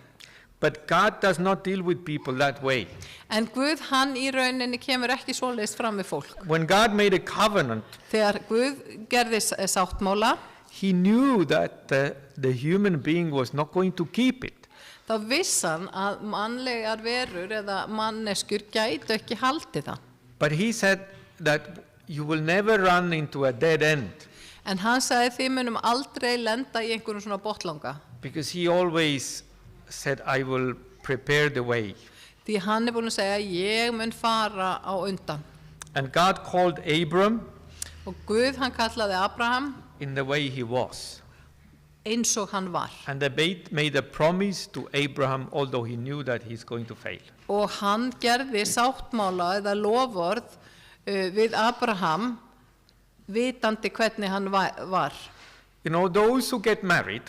S4: But God does not deal with people that way.
S6: En Guð, hann í rauninni kemur ekki svoleiðis fram við fólk.
S4: When God made a covenant,
S6: Þegar Guð gerði sáttmála,
S4: he knew that the human being was not going to keep it.
S6: þá vissan að mannlegar verur eða manneskjur gætu ekki haldið það.
S4: But he said that you will never run into a dead end.
S6: En hann sagði þið munum aldrei lenda í einhverjum svona botlanga.
S4: Because he always said, I will prepare the way.
S6: Því hann búinn að segja, ég mun fara á undan.
S4: And God called Abram
S6: Og Guð, hann kallaði Abraham
S4: in the way he was.
S6: eins og hann var.
S4: And they made a promise to Abraham, although he knew that he's going to fail.
S6: Og hann gerði sáttmála eða loforð við Abraham, vitandi hvernig hann var.
S4: You know, those who get married,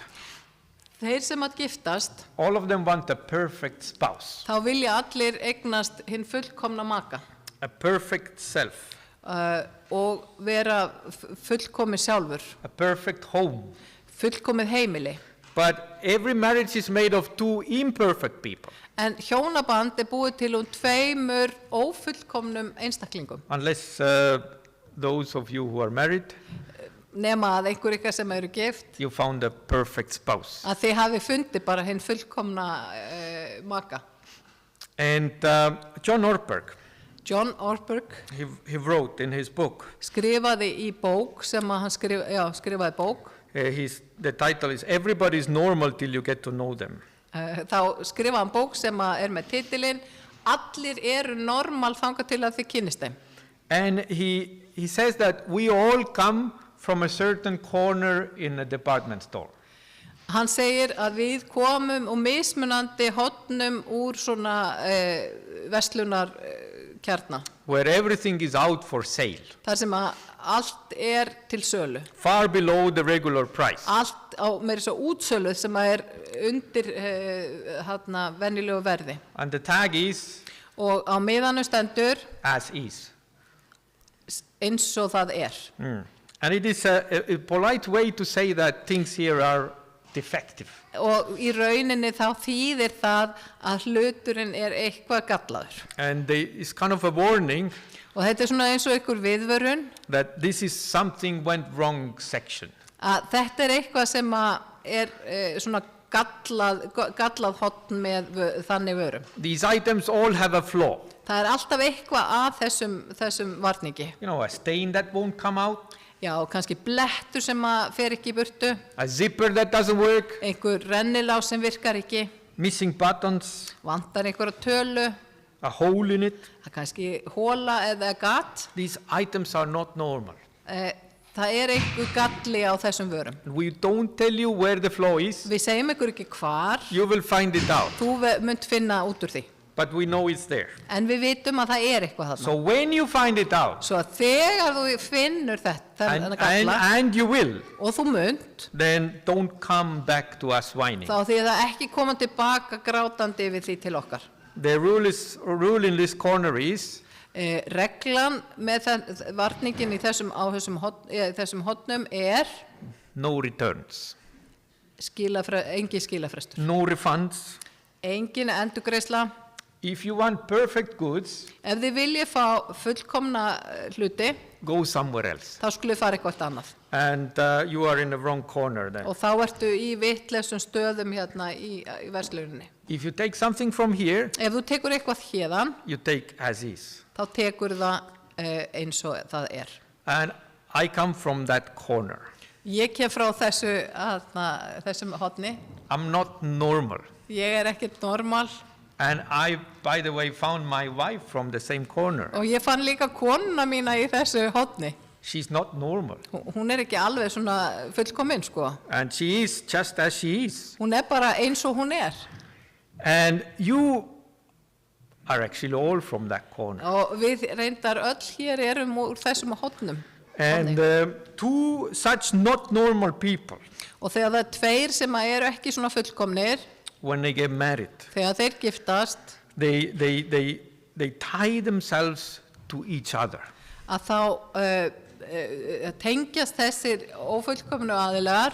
S6: Þeir sem að giftast,
S4: all of them want a perfect spouse,
S6: þá vilja allir eignast hinn fullkomna maka
S4: a perfect self,
S6: og vera fullkomi sjálfur,
S4: a perfect home.
S6: fullkomið heimili.
S4: But every marriage is made of two imperfect people,
S6: En hjónaband búið til tveimur ófullkomnum einstaklingum.
S4: unless those of you who are married,
S6: Nema að einhver ykkar sem eru gift,
S4: you found a perfect spouse.
S6: að þið hafi fundið bara hinn fullkomna maka.
S4: And John Ortberg,
S6: John Ortberg
S4: he wrote in his book,
S6: skrifaði í bók sem að hann skrifaði bók.
S4: the title is Everybody's Normal Till You Get to Know Them.
S6: Þá skrifaði hann bók sem að með titilinn Allir eru normal þangað til að þið kynnist þeim.
S4: And he says that we all come from a certain corner in a department store.
S6: Hann segir að við komum og mismunandi hornum úr svona verslunar kjarna.
S4: Where everything is out for sale,
S6: Þar sem að allt til sölu.
S4: far below the regular price.
S6: Allt á meira svo útsölu sem að undir venjulegu verði.
S4: And the tag is
S6: Og á miðanum stendur
S4: as is.
S6: eins og það
S4: And it is a polite way to say that things here are defective.
S6: Og í rauninni þá þýðir það að hluturinn eitthvað gallaður.
S4: And it's kind of a warning
S6: Og þetta svona eins og einhver viðvörun
S4: that this is something went wrong section.
S6: að þetta eitthvað sem að svona gallað horn með þannig vörum.
S4: These items all have a flaw.
S6: Það alltaf eitthvað að þessum varningi.
S4: You know, a stain that won't come out,
S6: Já, kannski blettur sem að fer ekki í burtu,
S4: a zipper that doesn't work,
S6: einhver rennilás sem virkar ekki,
S4: missing buttons,
S6: vantar einhverja tölu,
S4: a hole in it.
S6: það kannski hóla eða gat.
S4: These items are not normal.
S6: Það einhver galli á þessum vörum.
S4: We don't tell you where the flaw is.
S6: Við segjum ykkur ekki hvar,
S4: You will find it out.
S6: þú munt finna út úr því.
S4: But we know it's there.
S6: En við vitum að það eitthvað þarna.
S4: So when you find it out,
S6: Svo að þegar þú finnur þennan galla,
S4: and you will,
S6: og þú munt,
S4: then don't come back to us whining.
S6: þá því það ekki koma tilbaka grátandi við því til okkar.
S4: The rule in this corner is
S6: Reglan með varningin í þessum hornum
S4: no returns,
S6: engin skilafrestur,
S4: no refunds.
S6: engin endurgreiðsla.
S4: If you want perfect goods,
S6: Ef þið viljið fá fullkomna hluti,
S4: go somewhere else.
S6: þá skulle fara eitthvað annað.
S4: And you are in the wrong corner then.
S6: Og þá ertu í vitleysum stöðum hérna í versluninni.
S4: If you take something from here,
S6: Ef þú tekur eitthvað héðan,
S4: you take as is.
S6: þá tekur það eins og það
S4: And I come from that corner.
S6: Ég kem frá þessum hotni.
S4: I'm not normal.
S6: Ég ekkert normal.
S4: And I, by the way, found my wife from the same corner.
S6: Og ég fann líka konuna mína í þessu hotni.
S4: She's not normal.
S6: Hún ekki alveg svona fullkomin, sko.
S4: And she is just as she is.
S6: Hún bara eins og hún
S4: And you are actually all from that corner.
S6: Og við reyndar öll hér erum úr þessum hotnum.
S4: And two such not normal people,
S6: Og þegar það tveir sem ekki svona fullkomnir,
S4: when they get married,
S6: þegar þeir giftast,
S4: they tie themselves to each other.
S6: að þá tengjast þessir ófullkomnu aðilar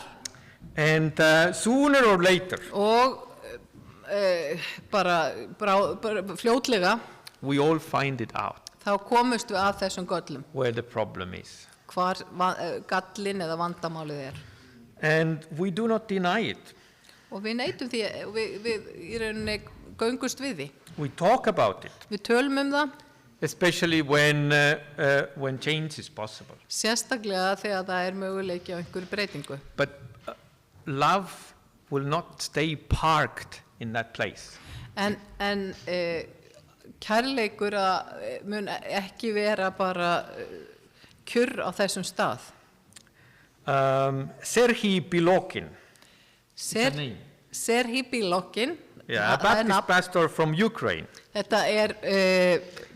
S4: And sooner or later,
S6: og bara fljótlega
S4: we all find it out
S6: þá komumst við að þessum göllum,
S4: where the problem is.
S6: hvar gallinn eða vandamálið
S4: And we do not deny it.
S6: Og við neitum því, við í rauninni göngust við því.
S4: We talk about it,
S6: Við tölum það,
S4: especially when change is possible.
S6: sérstaklega þegar það möguleiki á einhverju breytingu.
S4: But love will not stay parked in that place.
S6: En kærleikur mun ekki vera bara kjurr á þessum stað.
S4: Serhii Bilokin, the name.
S6: Serhii Bilokin,
S4: Yeah, a Baptist pastor from Ukraine.
S6: Þetta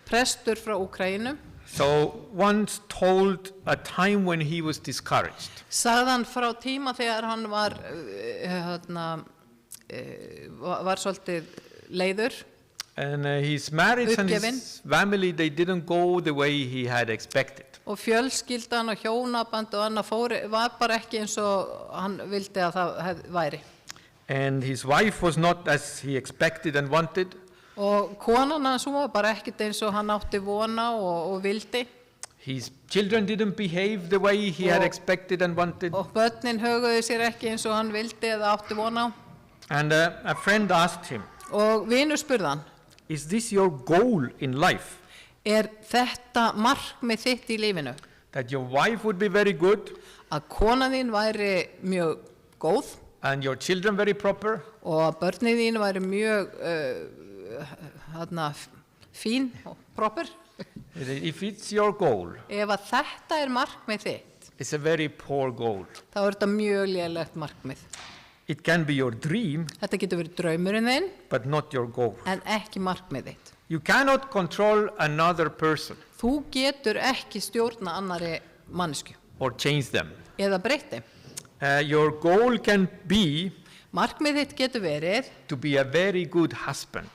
S6: prestur frá Úkraínu.
S4: So once told a time when he was discouraged.
S6: Sagðan frá tíma þegar hann var svolítið leiður.
S4: And his marriage and his family, they didn't go the way he had expected.
S6: Og fjölskyldan og hjónaband og annað var bara ekki eins og hann vildi að það væri.
S4: And his wife was not as he expected and wanted.
S6: Og konan hans var bara ekkert eins og hann átti vona og vildi.
S4: His children didn't behave the way he had expected and wanted.
S6: Og börnin höguðu sér ekki eins og hann vildi eða átti vona á.
S4: And a friend asked him,
S6: Og vinur spurði hann,
S4: is this your goal in life?
S6: þetta markmið þitt í lífinu?
S4: That your wife would be very good
S6: Að konan þín væri mjög góð
S4: and your children very proper?
S6: og að börnin þín væri mjög fín og proper?
S4: If it's your goal,
S6: Ef að þetta markmið þitt,
S4: it's a very poor goal.
S6: þá þetta mjög lélegt markmið.
S4: It can be your dream,
S6: Þetta getur verið draumurinn þinn,
S4: but not your goal.
S6: en ekki markmið þitt.
S4: You cannot control another person
S6: Þú getur ekki stjórna annari mannesku
S4: or change them.
S6: eða breyti.
S4: Your goal can be
S6: Markmið þitt getur verið
S4: to be a very good husband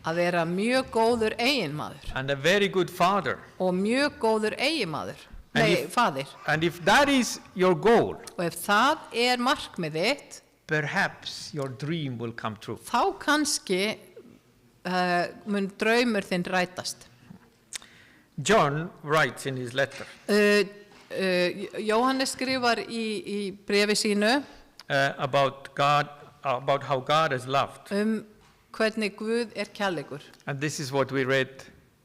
S6: að vera mjög góður eiginmaður
S4: and a very good father.
S6: og mjög góður eiginmaður, faðir.
S4: And if that is your goal,
S6: Og ef það markmið þitt,
S4: perhaps your dream will come true.
S6: þá kannski mun draumur þinn rætast.
S4: John writes in his letter
S6: Jóhannes skrifar í bréfi sínu
S4: about how God has loved.
S6: Hvernig Guð kærleikur.
S4: And this is what we read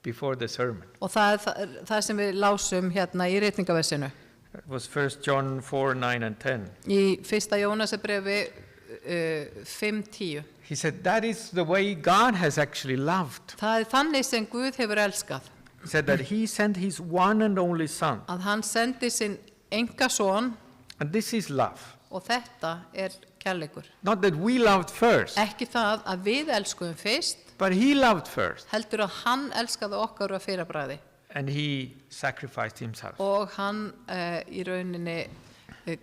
S4: before the sermon.
S6: Og það sem við lásum hérna í ritningaversinu.
S4: It was 1 John 4, 9 and 10.
S6: Í 1. Jónasarbréfi 5:10.
S4: He said that is the way God has actually loved.
S6: Það þannig sem Guð hefur elskað.
S4: He said that he sent his one and only son.
S6: Að hann sendi sinn engason
S4: And this is love.
S6: og þetta kærleikur.
S4: Not that we loved first,
S6: Ekki það að við elskuðum fyrst,
S4: but he loved first.
S6: heldur að hann elskaði okkar að fyrirbræði.
S4: And he sacrificed himself.
S6: Og hann í rauninni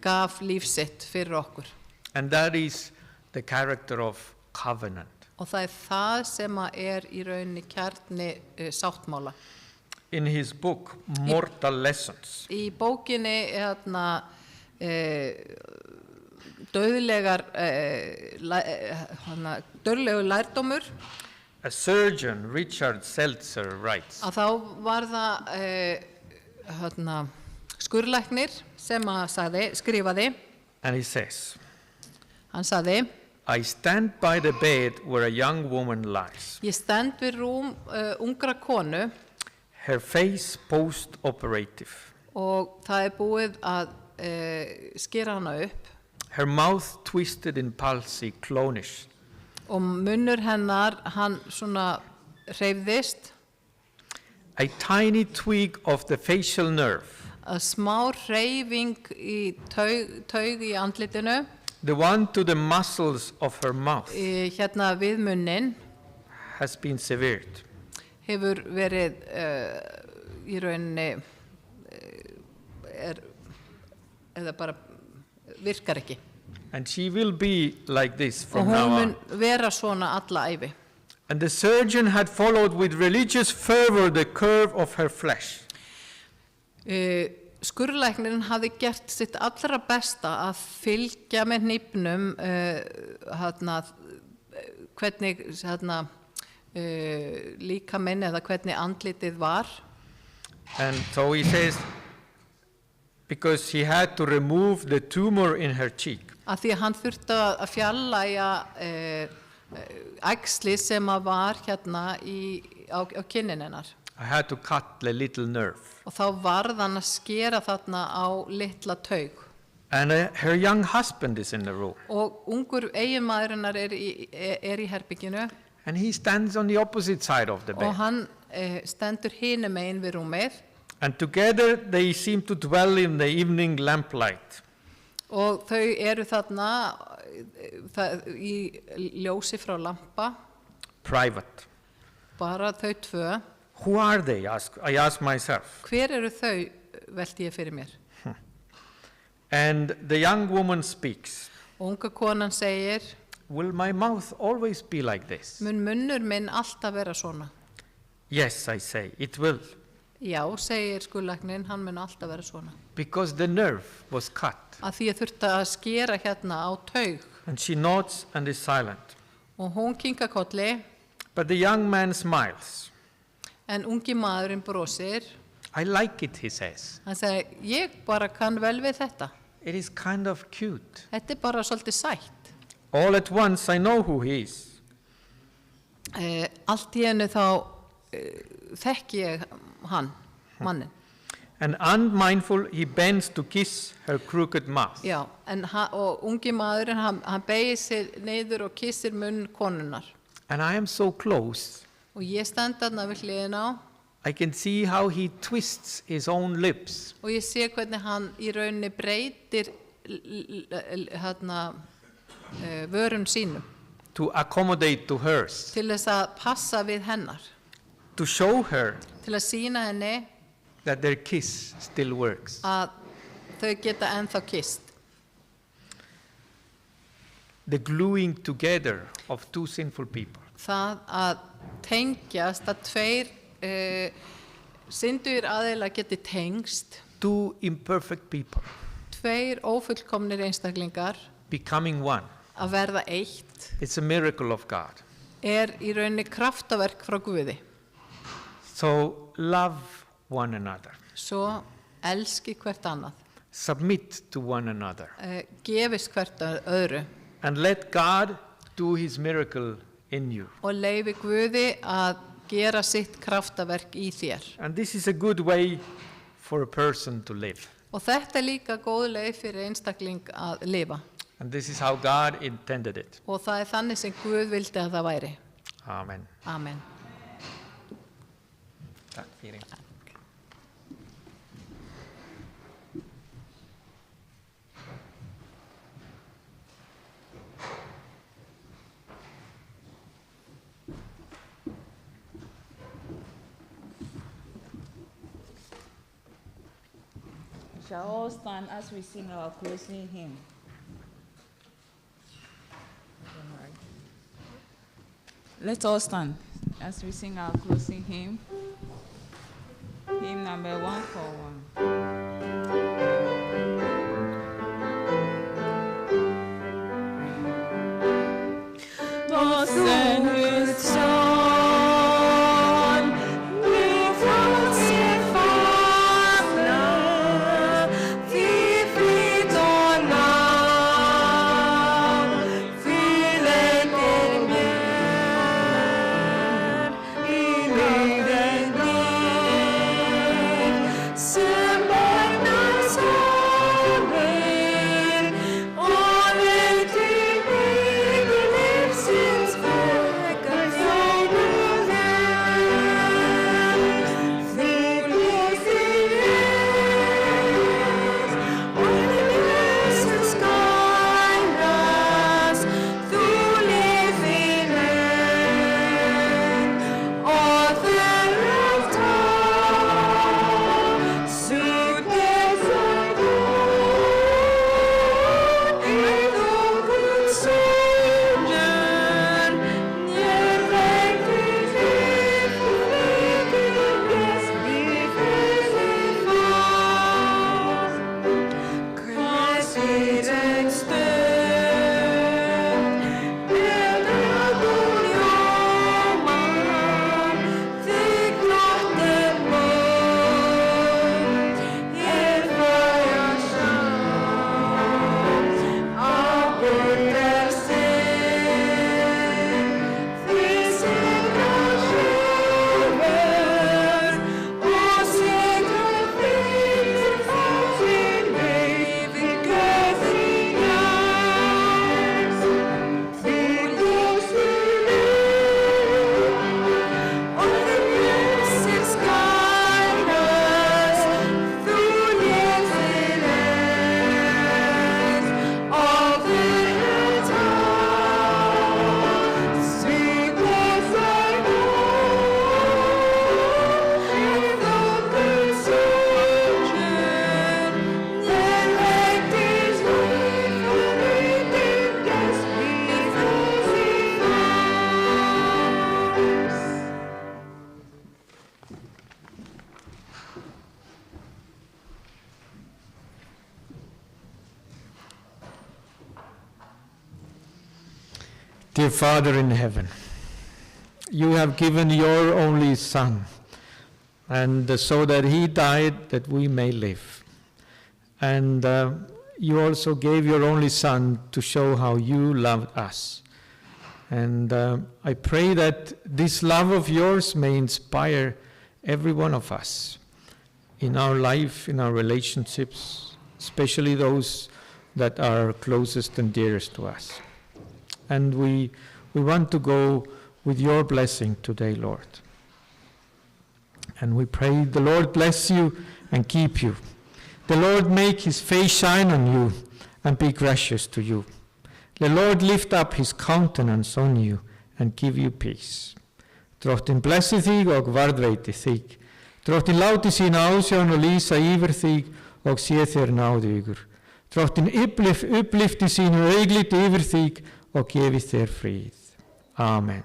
S6: gaf líf sitt fyrir okkur.
S4: And that is the character of covenant.
S6: Og það það sem í rauninni kjarni sáttmála.
S4: In his book, Mortal Lessons,
S6: Í bókinni dauðlegur lærdómur,
S4: a surgeon, Richard Seltzer, writes,
S6: að þá var það skurðlæknir sem skrifaði,
S4: and he says,
S6: hann sagði,
S4: I stand by the bed where a young woman lies,
S6: ég stend við rúm ungra konu
S4: her face post-operative,
S6: og það búið að skera hana upp
S4: her mouth twisted in palsy, clownish.
S6: og munnur hennar, hann svona hreyfðist,
S4: A tiny twig of the facial nerve,
S6: að smá hreyfing í taug í andlitinu,
S4: the one to the muscles of her mouth,
S6: hérna við munnin,
S4: has been severed.
S6: hefur verið í rauninni eða bara virkar ekki.
S4: And she will be like this
S6: Og
S4: from
S6: hún
S4: now
S6: mun
S4: on.
S6: vera svona alla ævi.
S4: And the surgeon had followed with religious fervor the curve of her flesh.
S6: Skurðlæknirinn hafði gert sitt allra besta að fylgja með hnífnum hvernig líkaminn eða hvernig andlitið var.
S4: And so he says, because he had to remove the tumor in her cheek.
S6: Af því að hann þurfti að fjarlægja æxli sem að var hérna á kinnin hennar.
S4: I had to cut the little nerve.
S6: Og þá varð hann að skera þarna á litla taug.
S4: And her young husband is in the room.
S6: Og ungur eiginmaðurinnar er í herbygginu
S4: And he stands on the opposite side of the
S6: og
S4: bed.
S6: hann stendur hinum megin við rúmið.
S4: And together they seem to dwell in the evening lamplight.
S6: Og þau eru þarna í ljósi frá lampa,
S4: Private.
S6: bara þau tvö.
S4: Who are they? I ask myself.
S6: Hver eru þau, velti ég fyrir mér.
S4: And the young woman speaks.
S6: Og unga konan segir,
S4: Will my mouth always be like this?
S6: mun munnur minn alltaf vera svona?
S4: Yes, I say, it will.
S6: Já, segir skurðlæknirinn, hann mun alltaf vera svona.
S4: Because the nerve was cut.
S6: Að því ég þurfti að skera hérna á taug.
S4: And she nods and is silent.
S6: Og hún kinkar kolli,
S4: But the young man smiles.
S6: en ungi maðurinn brosir.
S4: I like it, he says.
S6: Hann segir, ég bara kann vel við þetta.
S4: It is kind of cute.
S6: Þetta er bara svolítið sætt.
S4: All at once I know who he is.
S6: Allt í hennu þá þekki ég hann, mannin.
S4: And unmindful, he bends to kiss her crooked mouth.
S6: Já, og ungi maðurinn, hann beigir sig neyður og kissir munn konunnar.
S4: And I am so close,
S6: Og ég stend þarna við hliðin á
S4: I can see how he twists his own lips
S6: og ég sé hvernig hann í rauninni breytir vörum sínum
S4: to accommodate to hers,
S6: til þess að passa við hennar,
S4: to show her
S6: til að sýna henni
S4: that their kiss still works.
S6: að þau geta ennþá kysst.
S4: The gluing together of two sinful people.
S6: Það að tengjast að tveir syndugur aðeila geti tengst,
S4: Two imperfect people
S6: tveir ófullkomnir einstaklingar
S4: becoming one.
S6: að verða eitt,
S4: It's a miracle of God.
S6: í rauninni kraftaverk frá Guði.
S4: So love one another.
S6: Svo elski hvert annað,
S4: Submit to one another.
S6: gefist hvert öðru
S4: And let God do his miracle in you.
S6: og leyfi Guði að gera sitt kraftaverk í þér.
S4: And this is a good way for a person to live.
S6: Og þetta er líka góð leið fyrir einstakling að lifa.
S4: And this is how God intended it.
S6: Og það er þannig sem Guð vildi að það væri.
S4: Amen.
S6: Amen.
S4: Takk fyrir.
S2: Shall all stand as we sing our closing hymn. Let's all stand as we sing our closing hymn. Hymn number 141.
S8: Då sen Guds son ifrån sin famn till fritt och namn fyller er med i livets liv som
S4: Dear Father in heaven, you have given your only Son, and so that he died that we may live. And you also gave your only Son to show how you loved us. And I pray that this love of yours may inspire every one of us in our life, in our relationships, especially those that are closest and dearest to us. And we want to go with your blessing today, Lord. And we pray the Lord bless you and keep you. The Lord make his face shine on you and be gracious to you. The Lord lift up his countenance on you and give you peace. Drottin blessi þig og varðveiti þig. Drottin láti sína ásjón og lýsa yfir þig og sé þér náðugur. Drottin upplifti sínu augliti yfir þig og gefi þér frið. Amen.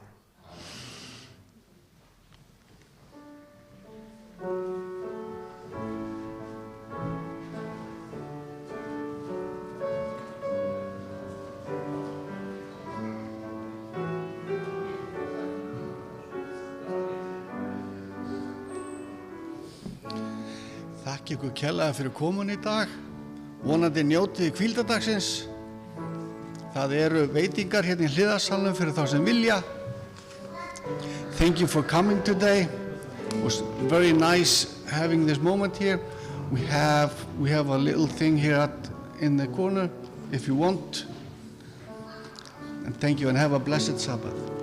S1: Þakka ykkur kærlega fyrir komun í dag. Vonandi njótið hvíldadagsins. Það eru veitingar hérna í hliðarsalnum fyrir þá sem vilja. Thank you for coming today. It was very nice having this moment here. We have a little thing here in the corner if you want. And thank you and have a blessed Sabbath.